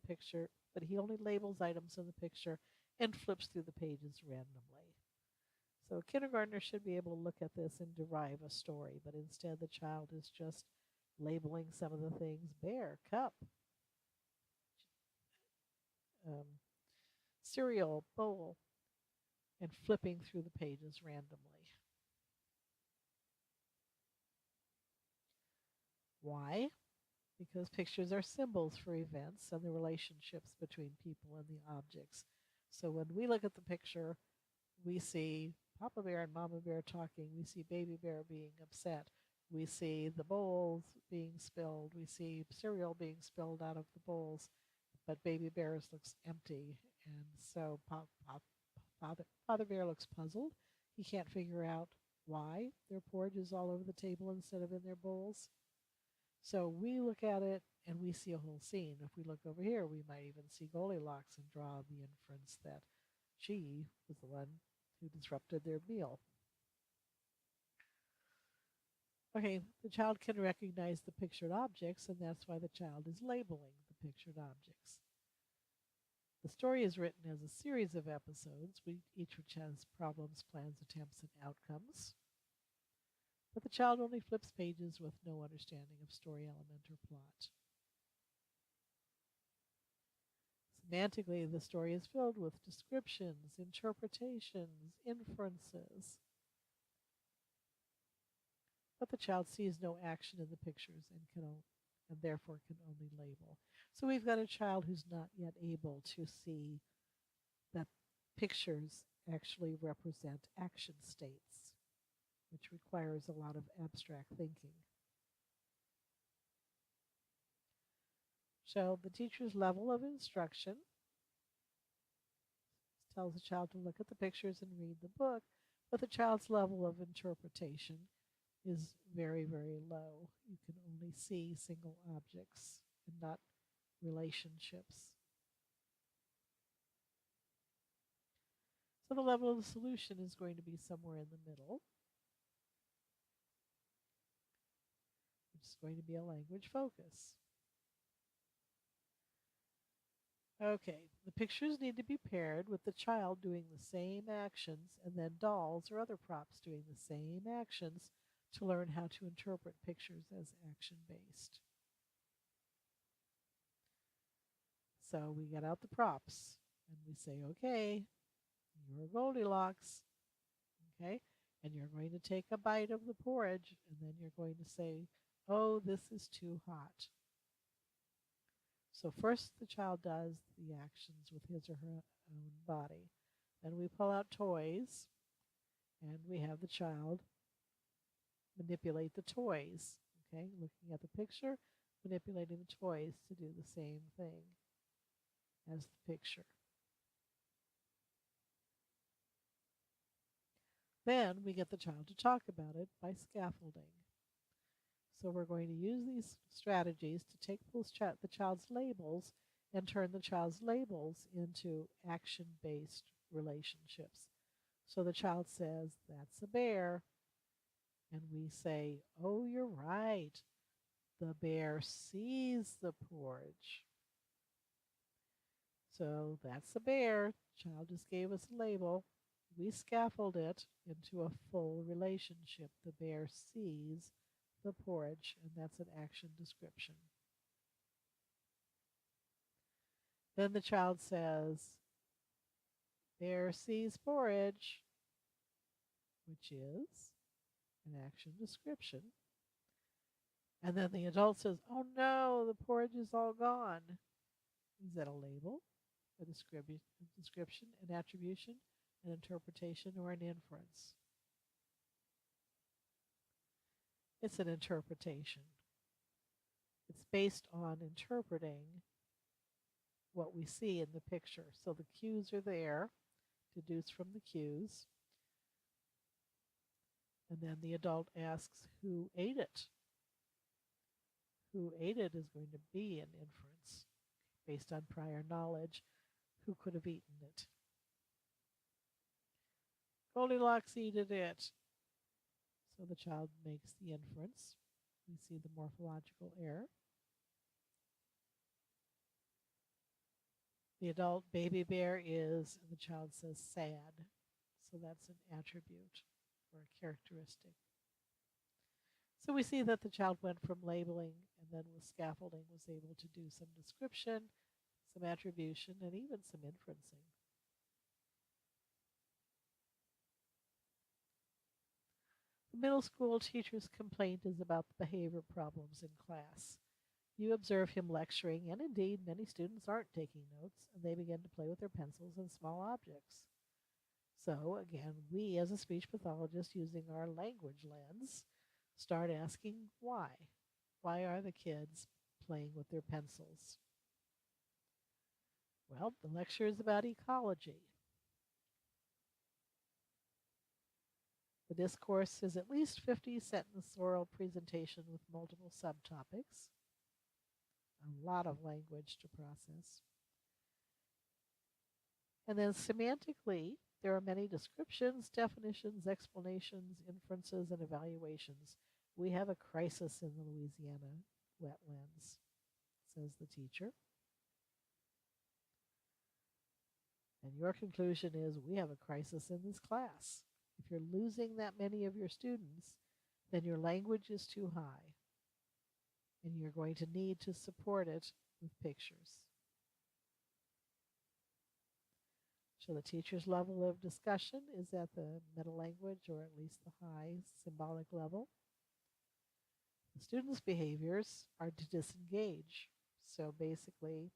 picture and flips through the pages randomly. So a kindergartner should be able to look at this and derive a story, but instead the child is just labeling some of the things: bear, cup, cereal, bowl, and flipping through the pages randomly. Why? Because pictures are symbols for events and the relationships between people and the objects. So when we look at the picture, we see Papa Bear and Mama Bear talking. We see Baby Bear being upset. We see the bowls being spilled. We see cereal being spilled out of the bowls, but Baby Bear's looks empty. And so Father Bear looks puzzled. He can't figure out why their porridge is all over the table instead of in their bowls. So we look at it and we see a whole scene. If we look over here, we might even see Goldilocks and draw the inference that she was the one who disrupted their meal. Okay, the child can recognize the pictured objects, and that's why the child is labeling the pictured objects. The story is written as a series of episodes, each which has problems, plans, attempts, and outcomes. But the child only flips pages with no understanding of story element or plot. Semantically, the story is filled with descriptions, interpretations, inferences. But the child sees no action in the pictures and therefore can only label. So we've got a child who's not yet able to see that pictures actually represent action states, which requires a lot of abstract thinking. So the teacher's level of instruction tells the child to look at the pictures and read the book, but the child's level of interpretation is very, very low. You can only see single objects and not relationships. So the level of the solution is going to be somewhere in the middle, which is going to be a language focus. Okay, the pictures need to be paired with the child doing the same actions and then dolls or other props doing the same actions to learn how to interpret pictures as action-based. So we get out the props and we say, okay, you're Goldilocks, okay, and you're going to take a bite of the porridge, and then you're going to say, oh, this is too hot. So first the child does the actions with his or her own body. Then we pull out toys, and we have the child manipulate the toys, okay, looking at the picture, manipulating the toys to do the same thing as the picture. Then we get the child to talk about it by scaffolding. So we're going to use these strategies to take the child's labels and turn the child's labels into action-based relationships. So the child says, that's a bear. And we say, oh, you're right. The bear sees the porridge. So that's a bear. Child just gave us a label. We scaffold it into a full relationship. The bear sees the porridge, and that's an action description. Then the child says, bear sees porridge, which is an action description. And then the adult says, oh no, the porridge is all gone. Is that a label, a description, an attribution, an interpretation, or an inference? It's an interpretation. It's based on interpreting what we see in the picture. So the cues are there, deduced from the cues. And then the adult asks, who ate it? Who ate it is going to be an inference based on prior knowledge. Who could have eaten it? Goldilocks eated it. So the child makes the inference. We see the morphological error. The adult baby bear is, and the child says, sad. So that's an attribute or a characteristic. So we see that the child went from labeling and then with scaffolding was able to do some description, some attribution, and even some inferencing. The middle school teacher's complaint is about the behavior problems in class. You observe him lecturing, and indeed many students aren't taking notes, and they begin to play with their pencils and small objects. So again, we as a speech pathologist using our language lens start asking why. Why are the kids playing with their pencils? Well, the lecture is about ecology. The discourse is at least 50-sentence oral presentation with multiple subtopics. A lot of language to process. And then semantically, there are many descriptions, definitions, explanations, inferences, and evaluations. We have a crisis in the Louisiana wetlands, says the teacher. And your conclusion is we have a crisis in this class. If you're losing that many of your students, then your language is too high. And you're going to need to support it with pictures. So the teacher's level of discussion is at the meta language, or at least the high symbolic level. The students' behaviors are to disengage. So basically,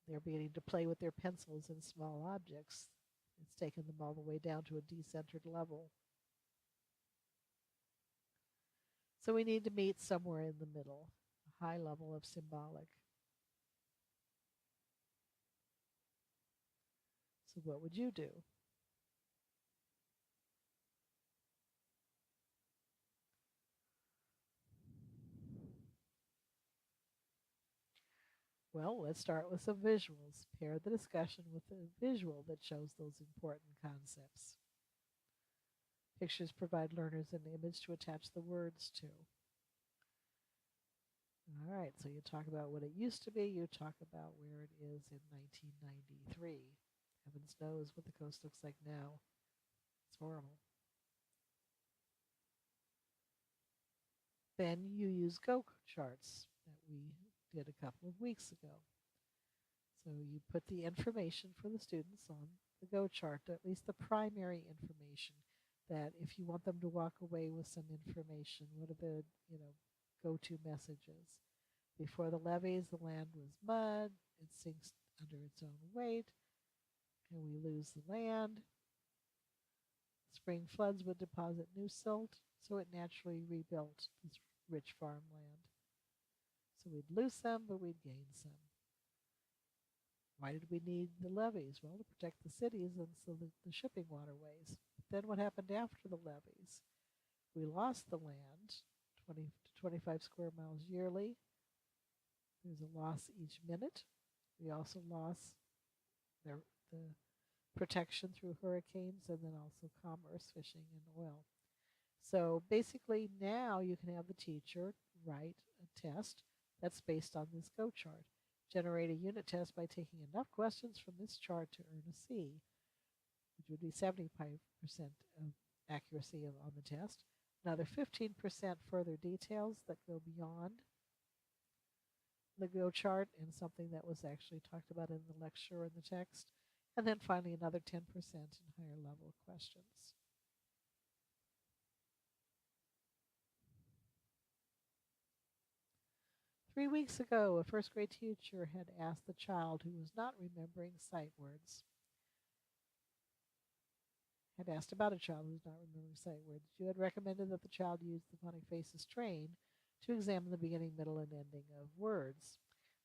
they're beginning to play with their pencils and small objects. It's taken them all the way down to a decentered level. So we need to meet somewhere in the middle, a high level of symbolic. So what would you do? Well, let's start with some visuals. Pair the discussion with a visual that shows those important concepts. Pictures provide learners an image to attach the words to. All right, so you talk about what it used to be, you talk about where it is in 1993. Heavens knows what the coast looks like now. It's horrible. Then you use go charts that we did a couple of weeks ago. So you put the information for the students on the go chart, at least the primary information, that if you want them to walk away with some information, what are the go-to messages? Before the levees, the land was mud, it sinks under its own weight, and we lose the land. Spring floods would deposit new silt, so it naturally rebuilt this rich farmland. So we'd lose some, but we'd gain some. Why did we need the levees? Well, to protect the cities and so the shipping waterways. Then what happened after the levees? We lost the land, 20 to 25 square miles yearly. There's a loss each minute. We also lost the protection through hurricanes and then also commerce, fishing, and oil. So basically now you can have the teacher write a test that's based on this go chart. Generate a unit test by taking enough questions from this chart to earn a C, which would be 75% of accuracy on the test. Another 15% further details that go beyond the go chart and something that was actually talked about in the lecture and the text. And then finally another 10% in higher level questions. Three weeks ago, a first grade teacher had asked the child who was not remembering sight words, had asked about a child who was not remembering sight words. You had recommended that the child use the phonic faces train to examine the beginning, middle, and ending of words.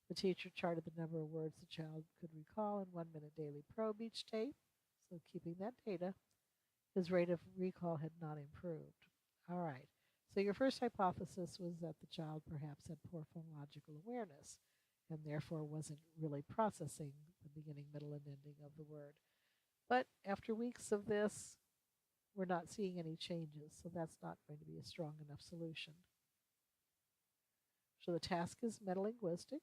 The teacher charted the number of words the child could recall in 1 minute daily probe each day, so keeping that data. His rate of recall had not improved. All right, so your first hypothesis was that the child perhaps had poor phonological awareness and therefore wasn't really processing the beginning, middle, and ending of the word. But after weeks of this, we're not seeing any changes, so that's not going to be a strong enough solution. So the task is metalinguistic.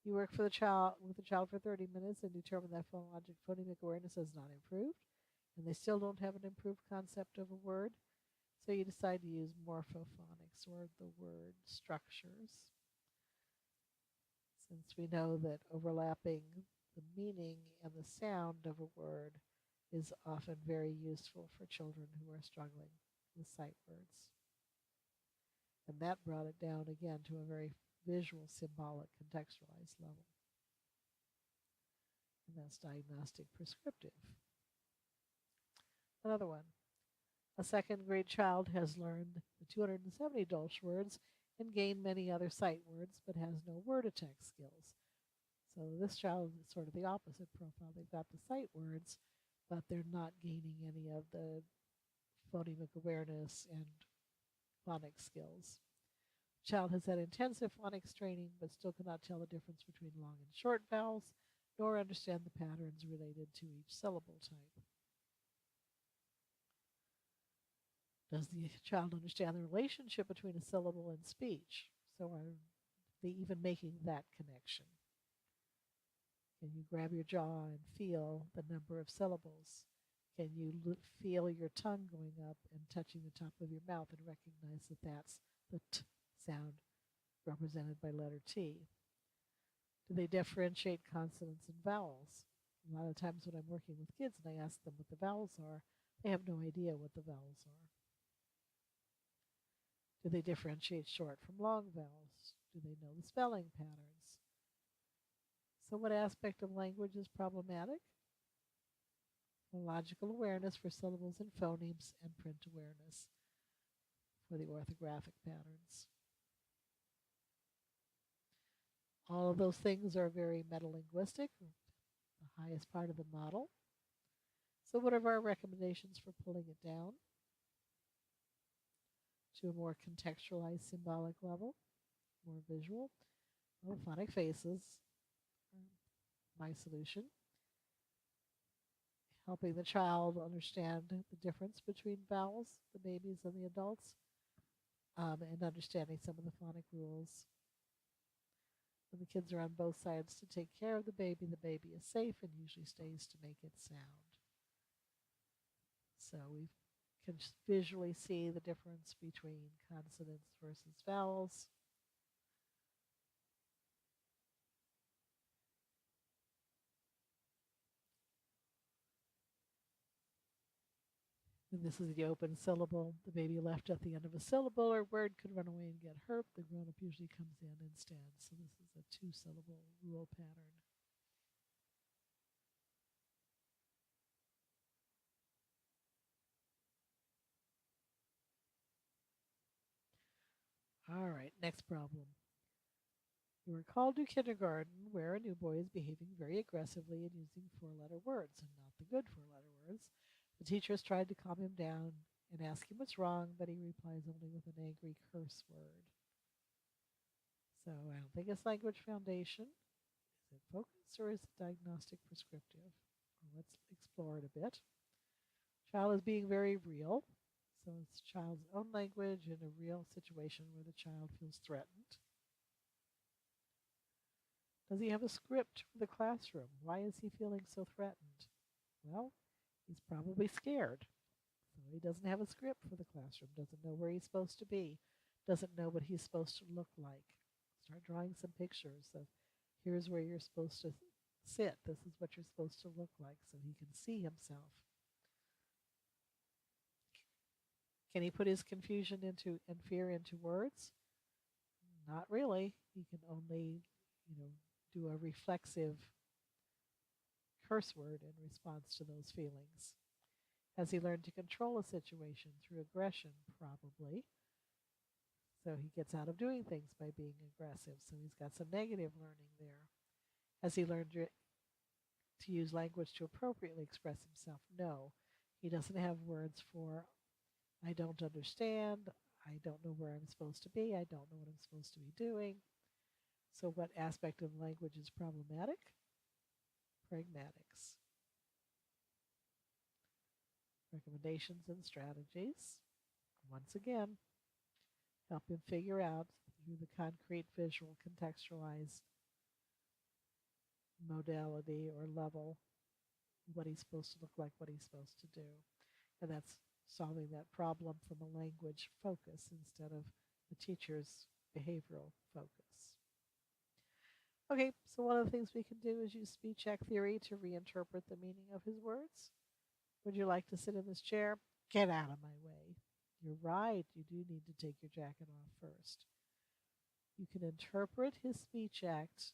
You work with the child for 30 minutes and determine that phonemic awareness has not improved, and they still don't have an improved concept of a word. So you decide to use morphophonics, or the word structures. Since we know that overlapping the meaning and the sound of a word is often very useful for children who are struggling with sight words. And that brought it down again to a very visual, symbolic, contextualized level. And that's diagnostic prescriptive. Another one. A second grade child has learned the 270 Dolch words and gained many other sight words, but has no word attack skills. So this child is sort of the opposite profile. They've got the sight words, but they're not gaining any of the phonemic awareness and phonics skills. The child has had intensive phonics training, but still cannot tell the difference between long and short vowels, nor understand the patterns related to each syllable type. Does the child understand the relationship between a syllable and speech? So are they even making that connection? Can you grab your jaw and feel the number of syllables? Can you feel your tongue going up and touching the top of your mouth and recognize that that's the t sound represented by letter T? Do they differentiate consonants and vowels? A lot of times when I'm working with kids and I ask them what the vowels are, they have no idea what the vowels are. Do they differentiate short from long vowels? Do they know the spelling patterns? So what aspect of language is problematic? Logical awareness for syllables and phonemes, and print awareness for the orthographic patterns. All of those things are very metalinguistic, the highest part of the model. So what are our recommendations for pulling it down to a more contextualized symbolic level, more visual? Well, phonic faces are my solution. Helping the child understand the difference between vowels, the babies and the adults, and understanding some of the phonic rules. When the kids are on both sides to take care of the baby is safe and usually stays to make it sound. So we can visually see the difference between consonants versus vowels. And this is the open syllable. The baby left at the end of a syllable or word could run away and get hurt. The grown-up usually comes in instead. So this is a 2-syllable rule pattern. All right, next problem. You were called to kindergarten where a new boy is behaving very aggressively and using 4-letter words and not the good 4-letter words. The teacher has tried to calm him down and ask him what's wrong, but he replies only with an angry curse word. So I don't think it's language foundation. Is it focus or is it diagnostic prescriptive? Well, let's explore it a bit. Child is being very real. So it's child's own language in a real situation where the child feels threatened. Does he have a script for the classroom? Why is he feeling so threatened? Well, he's probably scared. So he doesn't have a script for the classroom, doesn't know where he's supposed to be, doesn't know what he's supposed to look like. Start drawing some pictures of here's where you're supposed to sit. This is what you're supposed to look like so he can see himself. Can he put his confusion into and fear into words? Not really. He can only, do a reflexive curse word in response to those feelings. Has he learned to control a situation through aggression? Probably. So he gets out of doing things by being aggressive. So he's got some negative learning there. Has he learned to use language to appropriately express himself? No. He doesn't have words for I don't understand, I don't know where I'm supposed to be, I don't know what I'm supposed to be doing. So what aspect of language is problematic? Pragmatics. Recommendations and strategies. Once again, help him figure out through the concrete, visual, contextualized modality or level what he's supposed to look like, what he's supposed to do. And that's solving that problem from a language focus instead of the teacher's behavioral focus. Okay, so one of the things we can do is use speech act theory to reinterpret the meaning of his words. Would you like to sit in this chair? Get out of my way. You're right, you do need to take your jacket off first. You can interpret his speech act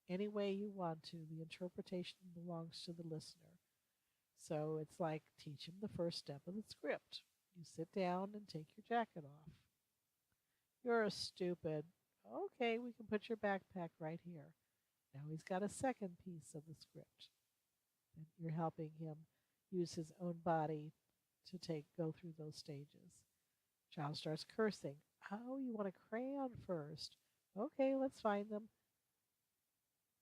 any way you want to. The interpretation belongs to the listener. So it's like teach him the first step of the script. You sit down and take your jacket off. You're stupid. Okay, we can put your backpack right here. Now he's got a second piece of the script. And you're helping him use his own body to go through those stages. Child starts cursing. Oh, you want a crayon first? Okay, let's find them.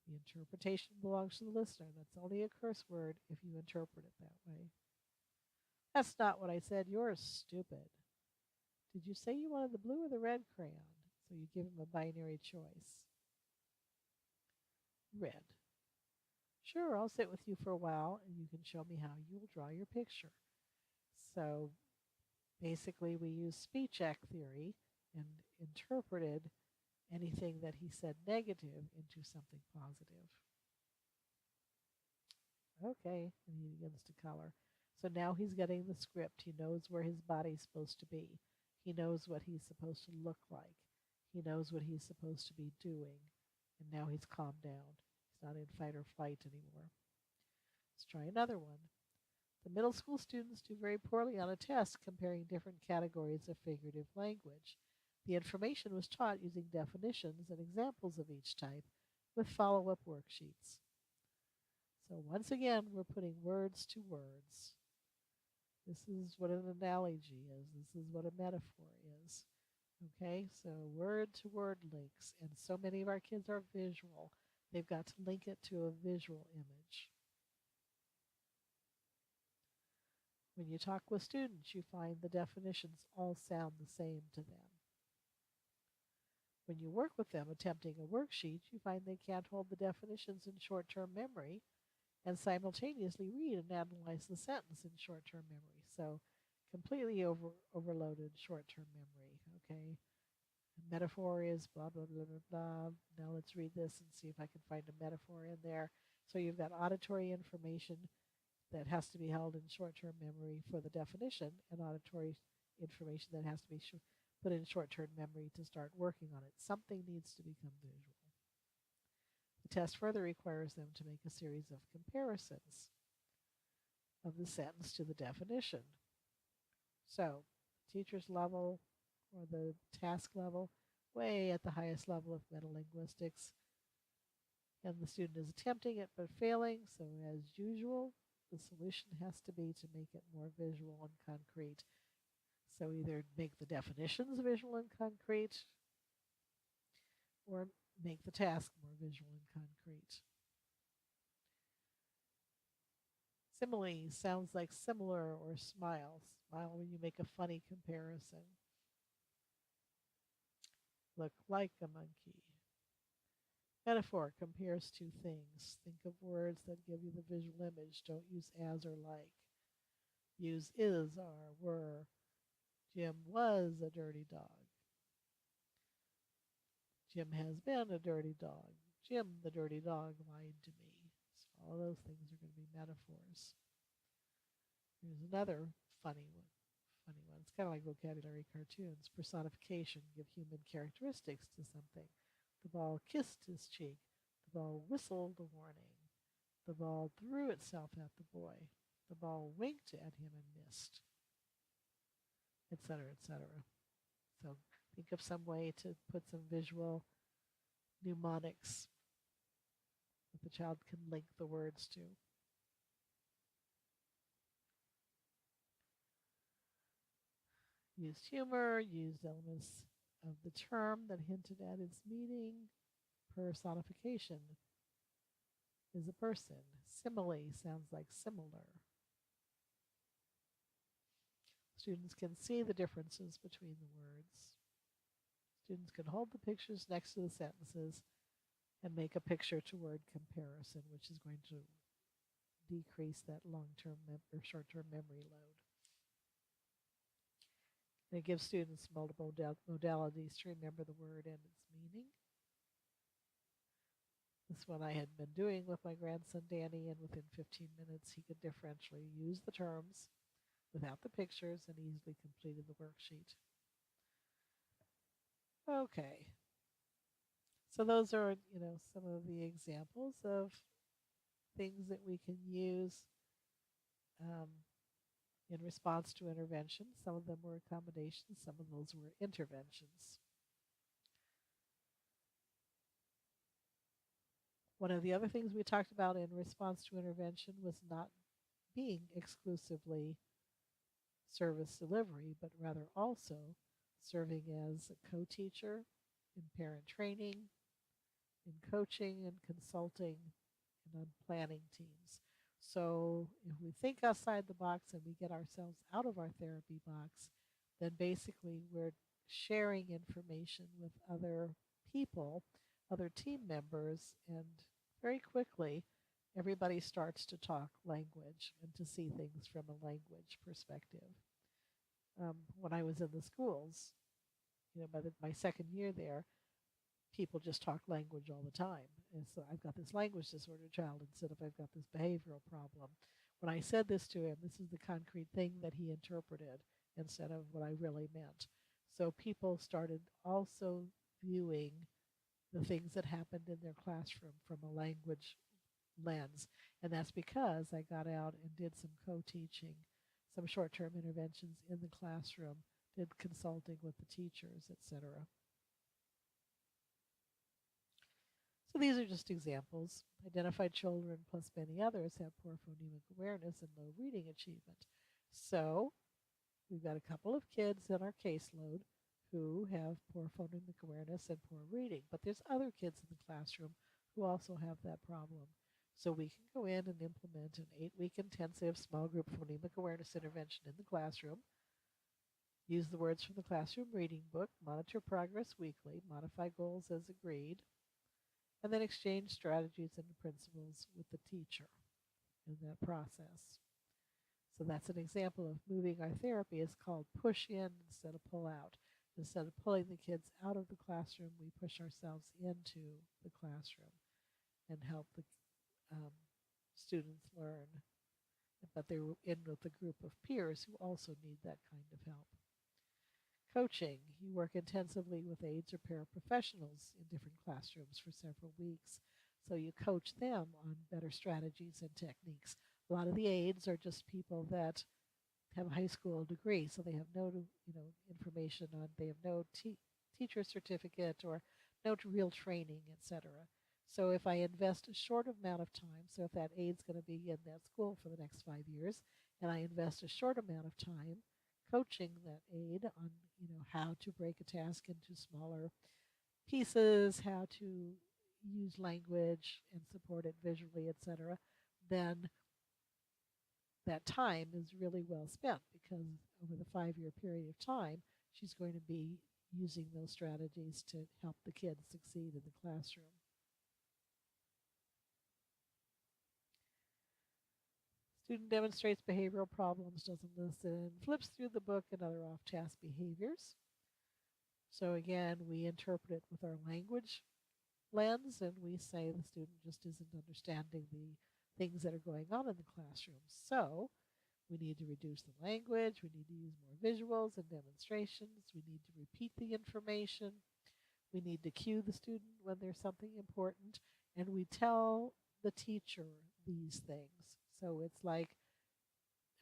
The interpretation belongs to the listener. That's only a curse word if you interpret it that way. That's not what I said. You're stupid. Did you say you wanted the blue or the red crayon? So you give him a binary choice. Red. Sure, I'll sit with you for a while and you can show me how you will draw your picture. So basically we use speech act theory and interpreted anything that he said negative into something positive. Okay, and he begins to color. So now he's getting the script. He knows where his body's supposed to be. He knows what he's supposed to look like. He knows what he's supposed to be doing. And now he's calmed down. He's not in fight or flight anymore. Let's try another one. The middle school students do very poorly on a test comparing different categories of figurative language. The information was taught using definitions and examples of each type with follow-up worksheets. So once again, we're putting words to words. This is what an analogy is. This is what a metaphor is. Okay, so word-to-word links. And so many of our kids are visual. They've got to link it to a visual image. When you talk with students, you find the definitions all sound the same to them. When you work with them attempting a worksheet, you find they can't hold the definitions in short-term memory and simultaneously read and analyze the sentence in short-term memory. So completely overloaded short-term memory, okay? A metaphor is blah, blah, blah, blah, blah. Now let's read this and see if I can find a metaphor in there. So you've got auditory information that has to be held in short-term memory for the definition and auditory information that has to be put in short-term memory to start working on it. Something needs to become visual. The test further requires them to make a series of comparisons of the sentence to the definition. So, teacher's level or the task level, way at the highest level of metalinguistics, and the student is attempting it but failing, so as usual, the solution has to be to make it more visual and concrete. So either make the definitions visual and concrete or make the task more visual and concrete. Simile sounds like similar or smile. Smile when you make a funny comparison. Look like a monkey. Metaphor compares two things. Think of words that give you the visual image. Don't use as or like. Use is, are, were. Jim was a dirty dog. Jim has been a dirty dog. Jim, the dirty dog, lied to me. So all those things are going to be metaphors. Here's another funny one. It's kind of like vocabulary cartoons. Personification, give human characteristics to something. The ball kissed his cheek. The ball whistled a warning. The ball threw itself at the boy. The ball winked at him and missed, etc., etc. So think of some way to put some visual mnemonics that the child can link the words to. Used humor, used elements of the term that hinted at its meaning. Personification is a person. Simile sounds like similar. Students can see the differences between the words. Students can hold the pictures next to the sentences and make a picture-to-word comparison, which is going to decrease that long-term or short-term memory load. And it gives students multiple modalities to remember the word and its meaning. This one I had been doing with my grandson Danny, and within 15 minutes he could differentially use the terms without the pictures and easily completed the worksheet. Okay. So those are, some of the examples of things that we can use in response to intervention. Some of them were accommodations, some of those were interventions. One of the other things we talked about in response to intervention was not being exclusively service delivery, but rather also serving as a co-teacher in parent training, in coaching and consulting, and on planning teams. So if we think outside the box and we get ourselves out of our therapy box, then basically we're sharing information with other people, other team members, and very quickly everybody starts to talk language and to see things from a language perspective. When I was in the schools, by my second year there, people just talk language all the time. And so I've got this language disorder child instead of I've got this behavioral problem. When I said this to him, this is the concrete thing that he interpreted instead of what I really meant. So people started also viewing the things that happened in their classroom from a language lens. And that's because I got out and did some co-teaching, some short-term interventions in the classroom, did consulting with the teachers, etc. So these are just examples. Identified children plus many others have poor phonemic awareness and low reading achievement. So we've got a couple of kids in our caseload who have poor phonemic awareness and poor reading, but there's other kids in the classroom who also have that problem. So we can go in and implement an 8-week intensive small group phonemic awareness intervention in the classroom, use the words from the classroom reading book, monitor progress weekly, modify goals as agreed, and then exchange strategies and principles with the teacher in that process. So that's an example of moving our therapy. It's called push in instead of pull out. Instead of pulling the kids out of the classroom, we push ourselves into the classroom and help the students learn. But they're in with a group of peers who also need that kind of help. Coaching. You work intensively with aides or paraprofessionals in different classrooms for several weeks. So you coach them on better strategies and techniques. A lot of the aides are just people that have a high school degree, so they have no information on, they have no teacher certificate or no real training, etc. So if I invest a short amount of time, so if that aide's going to be in that school for the next 5 years, and I invest a short amount of time coaching that aide on how to break a task into smaller pieces, how to use language and support it visually, etc., then that time is really well spent, because over the 5-year period of time, she's going to be using those strategies to help the kids succeed in the classroom. Student demonstrates behavioral problems, doesn't listen, flips through the book and other off-task behaviors. So again, we interpret it with our language lens, and we say the student just isn't understanding the things that are going on in the classroom. So we need to reduce the language, we need to use more visuals and demonstrations, we need to repeat the information, we need to cue the student when there's something important, and we tell the teacher these things. So it's like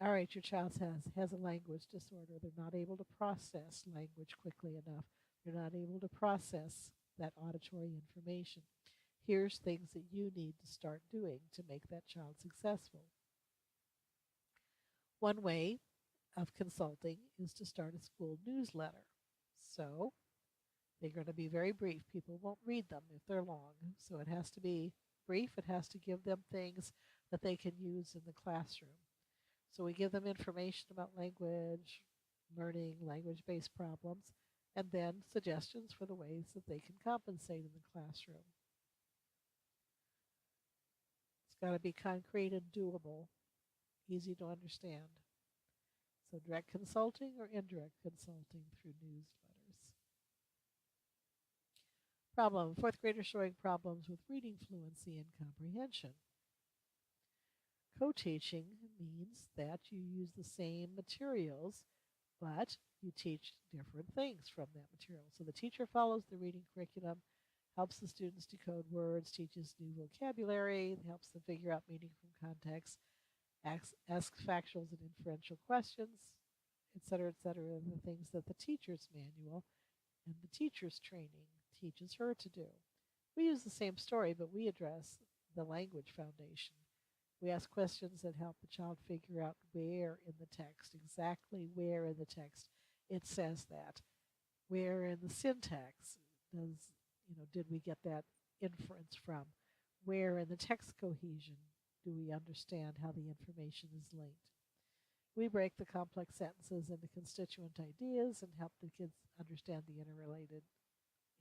all right, your child has a language disorder. They're not able to process language quickly enough. They're not able to process that auditory information. Here's things that you need to start doing to make that child successful. One way of consulting is to start a school newsletter. So they're going to be very brief. People won't read them if they're long. So it has to be brief. It has to give them things that they can use in the classroom. So we give them information about language, learning, language-based problems, and then suggestions for the ways that they can compensate in the classroom. It's got to be concrete and doable, easy to understand. So direct consulting or indirect consulting through newsletters. Problem, fourth graders showing problems with reading fluency and comprehension. Co-teaching means that you use the same materials, but you teach different things from that material. So the teacher follows the reading curriculum, helps the students decode words, teaches new vocabulary, helps them figure out meaning from context, asks factuals and inferential questions, etc., the things that the teacher's manual and the teacher's training teaches her to do. We use the same story, but we address the language foundation. We ask questions that help the child figure out where in the text, exactly where in the text it says that. Where in the syntax did we get that inference from? Where in the text cohesion do we understand how the information is linked? We break the complex sentences into constituent ideas and help the kids understand the interrelated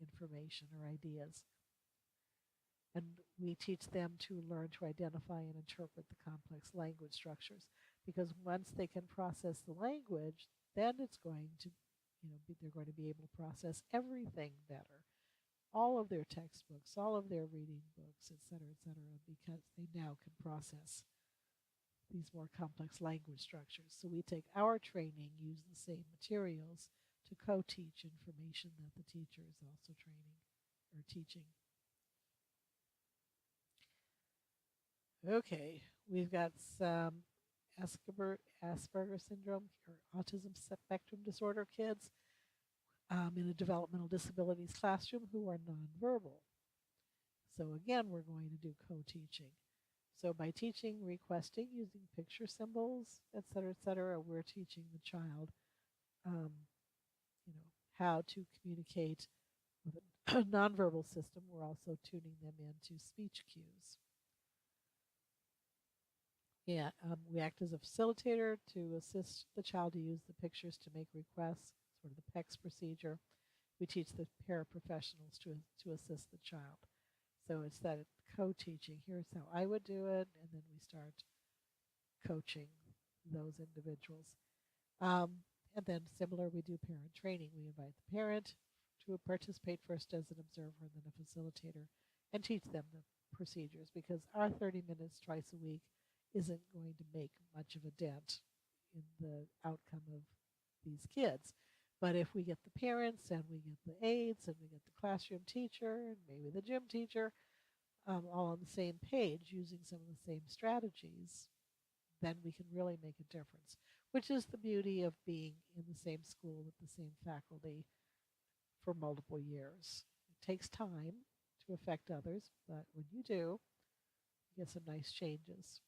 information or ideas. And we teach them to learn to identify and interpret the complex language structures, because once they can process the language, then it's going to, they're going to be able to process everything better. All of their textbooks, all of their reading books, etc., because they now can process these more complex language structures. So we take our training, use the same materials to co-teach information that the teacher is also training or teaching. Okay, we've got some Asperger syndrome or autism spectrum disorder kids in a developmental disabilities classroom who are nonverbal. So again, we're going to do co-teaching. So by teaching requesting using picture symbols, etc., we're teaching the child, how to communicate with a nonverbal system. We're also tuning them into speech cues. Yeah, we act as a facilitator to assist the child to use the pictures to make requests, sort of the PECS procedure. We teach the paraprofessionals to assist the child. So it's that co-teaching. Here's how I would do it, and then we start coaching those individuals. And then similar, we do parent training. We invite the parent to participate first as an observer and then a facilitator, and teach them the procedures, because our 30 minutes twice a week isn't going to make much of a dent in the outcome of these kids. But if we get the parents and we get the aides and we get the classroom teacher and maybe the gym teacher all on the same page using some of the same strategies, then we can really make a difference, which is the beauty of being in the same school with the same faculty for multiple years. It takes time to affect others, but when you do, you get some nice changes.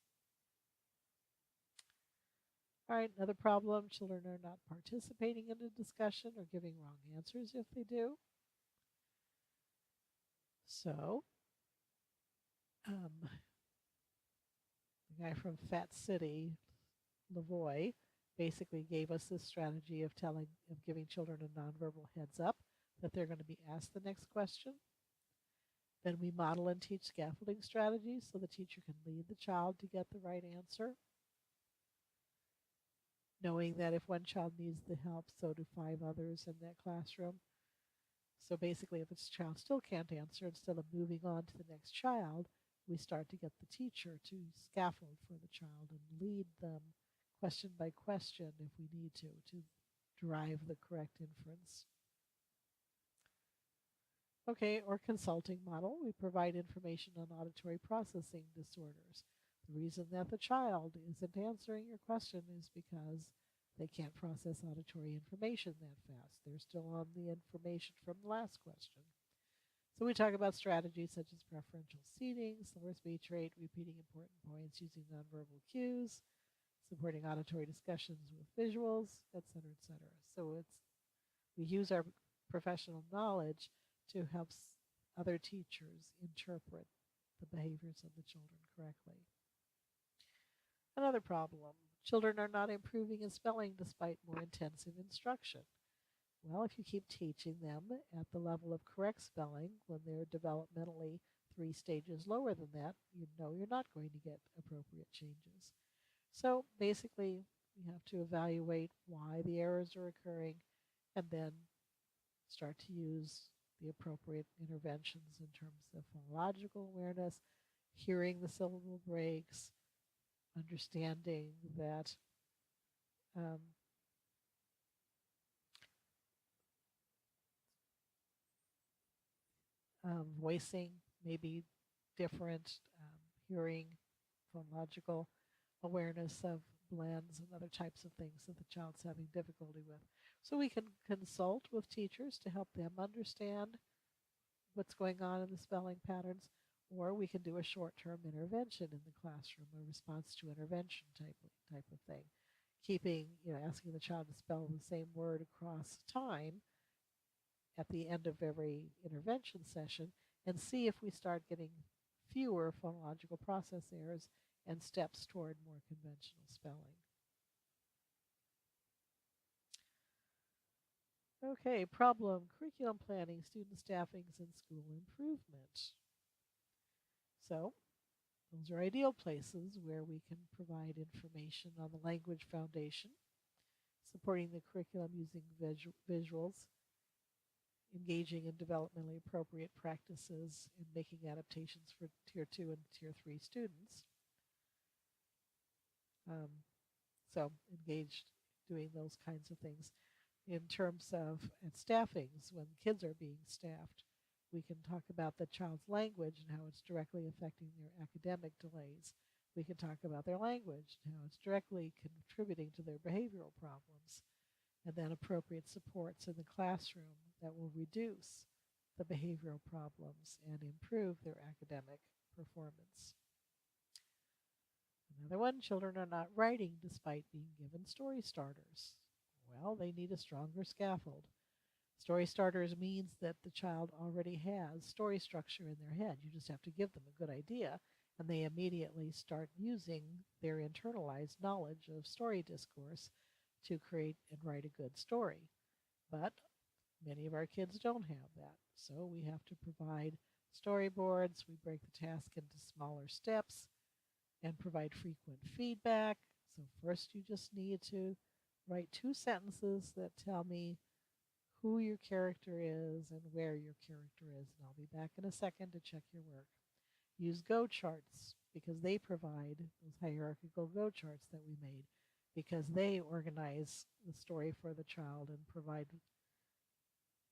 All right, another problem, children are not participating in a discussion or giving wrong answers if they do. So, the guy from Fat City, Lavoie, basically gave us this strategy of giving children a nonverbal heads up that they're going to be asked the next question. Then we model and teach scaffolding strategies so the teacher can lead the child to get the right answer, knowing that if one child needs the help, so do 5 others in that classroom. So basically, if this child still can't answer, instead of moving on to the next child, we start to get the teacher to scaffold for the child and lead them question by question if we need to drive the correct inference. Okay, or consulting model. We provide information on auditory processing disorders. The reason that the child isn't answering your question is because they can't process auditory information that fast. They're still on the information from the last question. So we talk about strategies such as preferential seating, slower speech rate, repeating important points using nonverbal cues, supporting auditory discussions with visuals, etc., etc. So we use our professional knowledge to help other teachers interpret the behaviors of the children correctly. Another problem, children are not improving in spelling despite more intensive instruction. Well, if you keep teaching them at the level of correct spelling when they're developmentally 3 stages lower than that, you know you're not going to get appropriate changes. So basically, we have to evaluate why the errors are occurring and then start to use the appropriate interventions in terms of phonological awareness, hearing the syllable breaks, understanding that voicing may be different, hearing, phonological awareness of blends and other types of things that the child's having difficulty with. So we can consult with teachers to help them understand what's going on in the spelling patterns, or we can do a short-term intervention in the classroom, a response to intervention type of thing. Asking the child to spell the same word across time at the end of every intervention session and see if we start getting fewer phonological process errors and steps toward more conventional spelling. Okay, problem, curriculum planning, student staffings, and school improvement. So, those are ideal places where we can provide information on the language foundation, supporting the curriculum using visuals, engaging in developmentally appropriate practices, and making adaptations for Tier 2 and Tier 3 students. So engaged doing those kinds of things. In terms of staffings, when kids are being staffed, we can talk about the child's language and how it's directly affecting their academic delays. We can talk about their language and how it's directly contributing to their behavioral problems, and then appropriate supports in the classroom that will reduce the behavioral problems and improve their academic performance. Another one, children are not writing despite being given story starters. Well, they need a stronger scaffold. Story starters means that the child already has story structure in their head. You just have to give them a good idea, and they immediately start using their internalized knowledge of story discourse to create and write a good story. But many of our kids don't have that, so we have to provide storyboards. We break the task into smaller steps and provide frequent feedback. So first you just need to write 2 sentences that tell me who your character is and where your character is, and I'll be back in a second to check your work. Use Go charts because they provide those hierarchical Go charts that we made, because they organize the story for the child and provide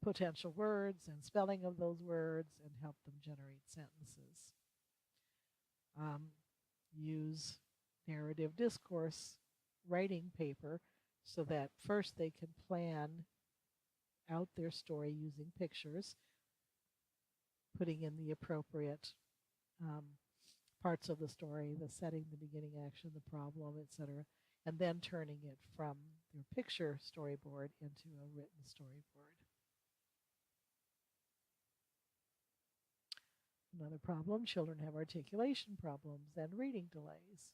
potential words and spelling of those words and help them generate sentences. Use narrative discourse writing paper so that first they can plan out their story using pictures, putting in the appropriate parts of the story, the setting, the beginning action, the problem, etc., and then turning it from their picture storyboard into a written storyboard. Another problem, children have articulation problems and reading delays.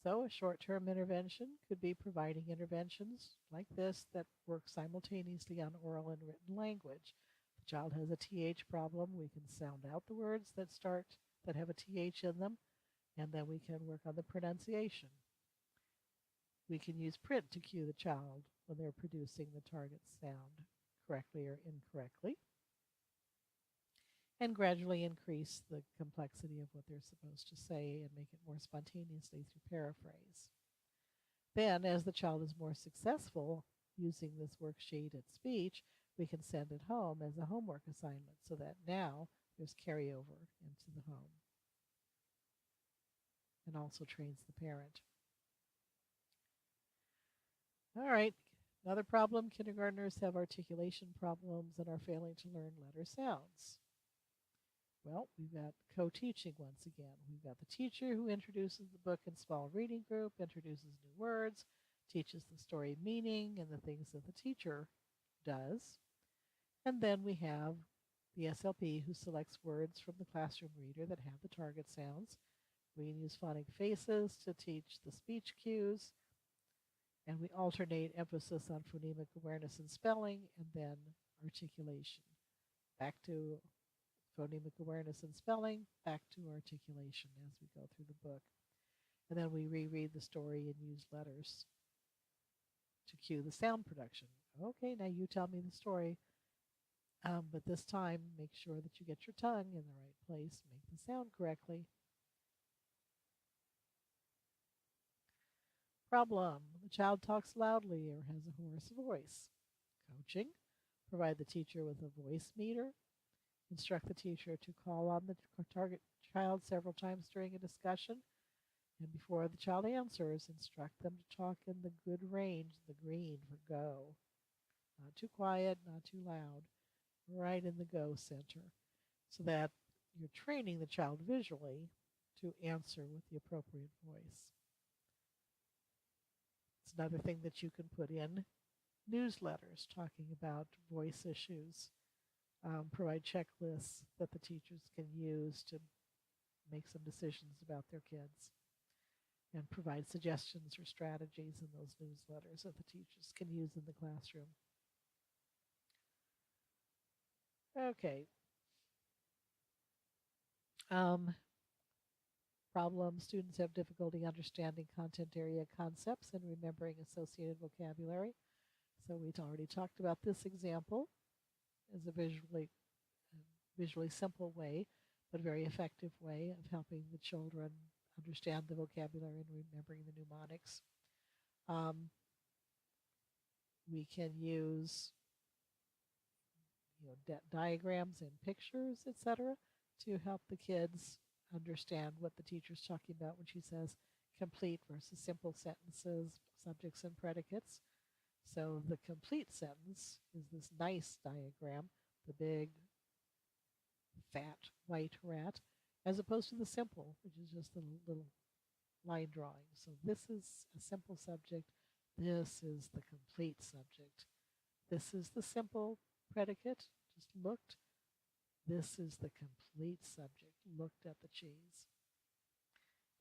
So a short-term intervention could be providing interventions like this that work simultaneously on oral and written language. If the child has a TH problem, we can sound out the words that have a TH in them, and then we can work on the pronunciation. We can use print to cue the child when they're producing the target sound correctly or incorrectly, and gradually increase the complexity of what they're supposed to say and make it more spontaneously through paraphrase. Then, as the child is more successful using this worksheet at speech, we can send it home as a homework assignment so that now there's carryover into the home. and also trains the parent. All right, another problem, kindergartners have articulation problems and are failing to learn letter sounds. Well, we've got co-teaching once again. We've got the teacher who introduces the book in small reading group, introduces new words, teaches the story meaning and the things that the teacher does. And then we have the SLP who selects words from the classroom reader that have the target sounds. We can use phonic faces to teach the speech cues, and we alternate emphasis on phonemic awareness and spelling, and then articulation. Back to phonemic awareness and spelling, back to articulation as we go through the book. And then we reread the story and use letters to cue the sound production. Okay, now you tell me the story, but this time make sure that you get your tongue in the right place, make the sound correctly. Problem, the child talks loudly or has a hoarse voice. Coaching, provide the teacher with a voice meter. Instruct the teacher to call on the target child several times during a discussion. And before the child answers, instruct them to talk in the good range, the green for go. Not too quiet, not too loud, right in the go center, so that you're training the child visually to answer with the appropriate voice. It's another thing that you can put in newsletters talking about voice issues. Provide checklists that the teachers can use to make some decisions about their kids, and provide suggestions or strategies in those newsletters that the teachers can use in the classroom. Okay. Problem, students have difficulty understanding content area concepts and remembering associated vocabulary. So we've already talked about this example as a visually simple way, but very effective way of helping the children understand the vocabulary and remembering the mnemonics. We can use diagrams and pictures, etc., to help the kids understand what the teacher's talking about when she says complete versus simple sentences, subjects and predicates. So the complete sentence is this nice diagram, the big, fat, white rat, as opposed to the simple, which is just a little line drawing. So this is a simple subject. This is the complete subject. This is the simple predicate, just looked. This is the complete subject, looked at the cheese.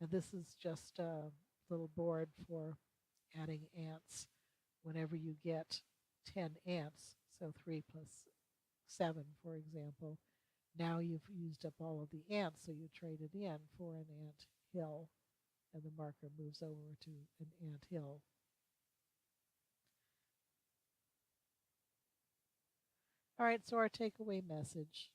And this is just a little board for adding ants. Whenever you get 10 ants, so 3 plus 7, for example, now you've used up all of the ants, so you trade it in for an ant hill, and the marker moves over to an ant hill. All right, so our takeaway message.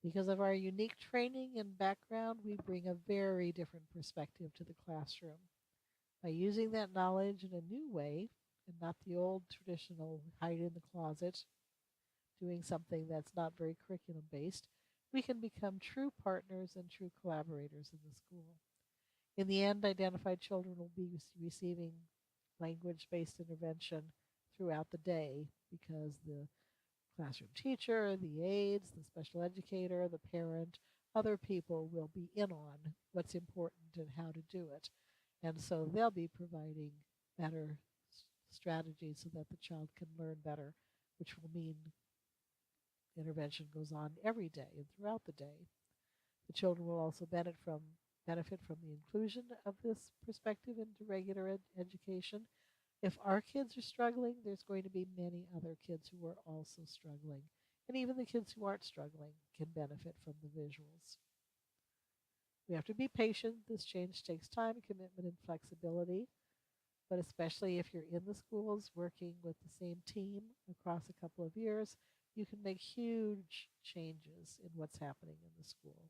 Because of our unique training and background, we bring a very different perspective to the classroom. By using that knowledge in a new way, and not the old traditional hide in the closet, doing something that's not very curriculum based, we can become true partners and true collaborators in the school. In the end, identified children will be receiving language-based intervention throughout the day because the classroom teacher, the aides, the special educator, the parent, other people will be in on what's important and how to do it. And so they'll be providing better strategies so that the child can learn better, which will mean intervention goes on every day and throughout the day. The children will also benefit from the inclusion of this perspective into regular education. If our kids are struggling, there's going to be many other kids who are also struggling. And even the kids who aren't struggling can benefit from the visuals. We have to be patient. This change takes time, commitment, and flexibility. But especially if you're in the schools working with the same team across a couple of years, you can make huge changes in what's happening in the school.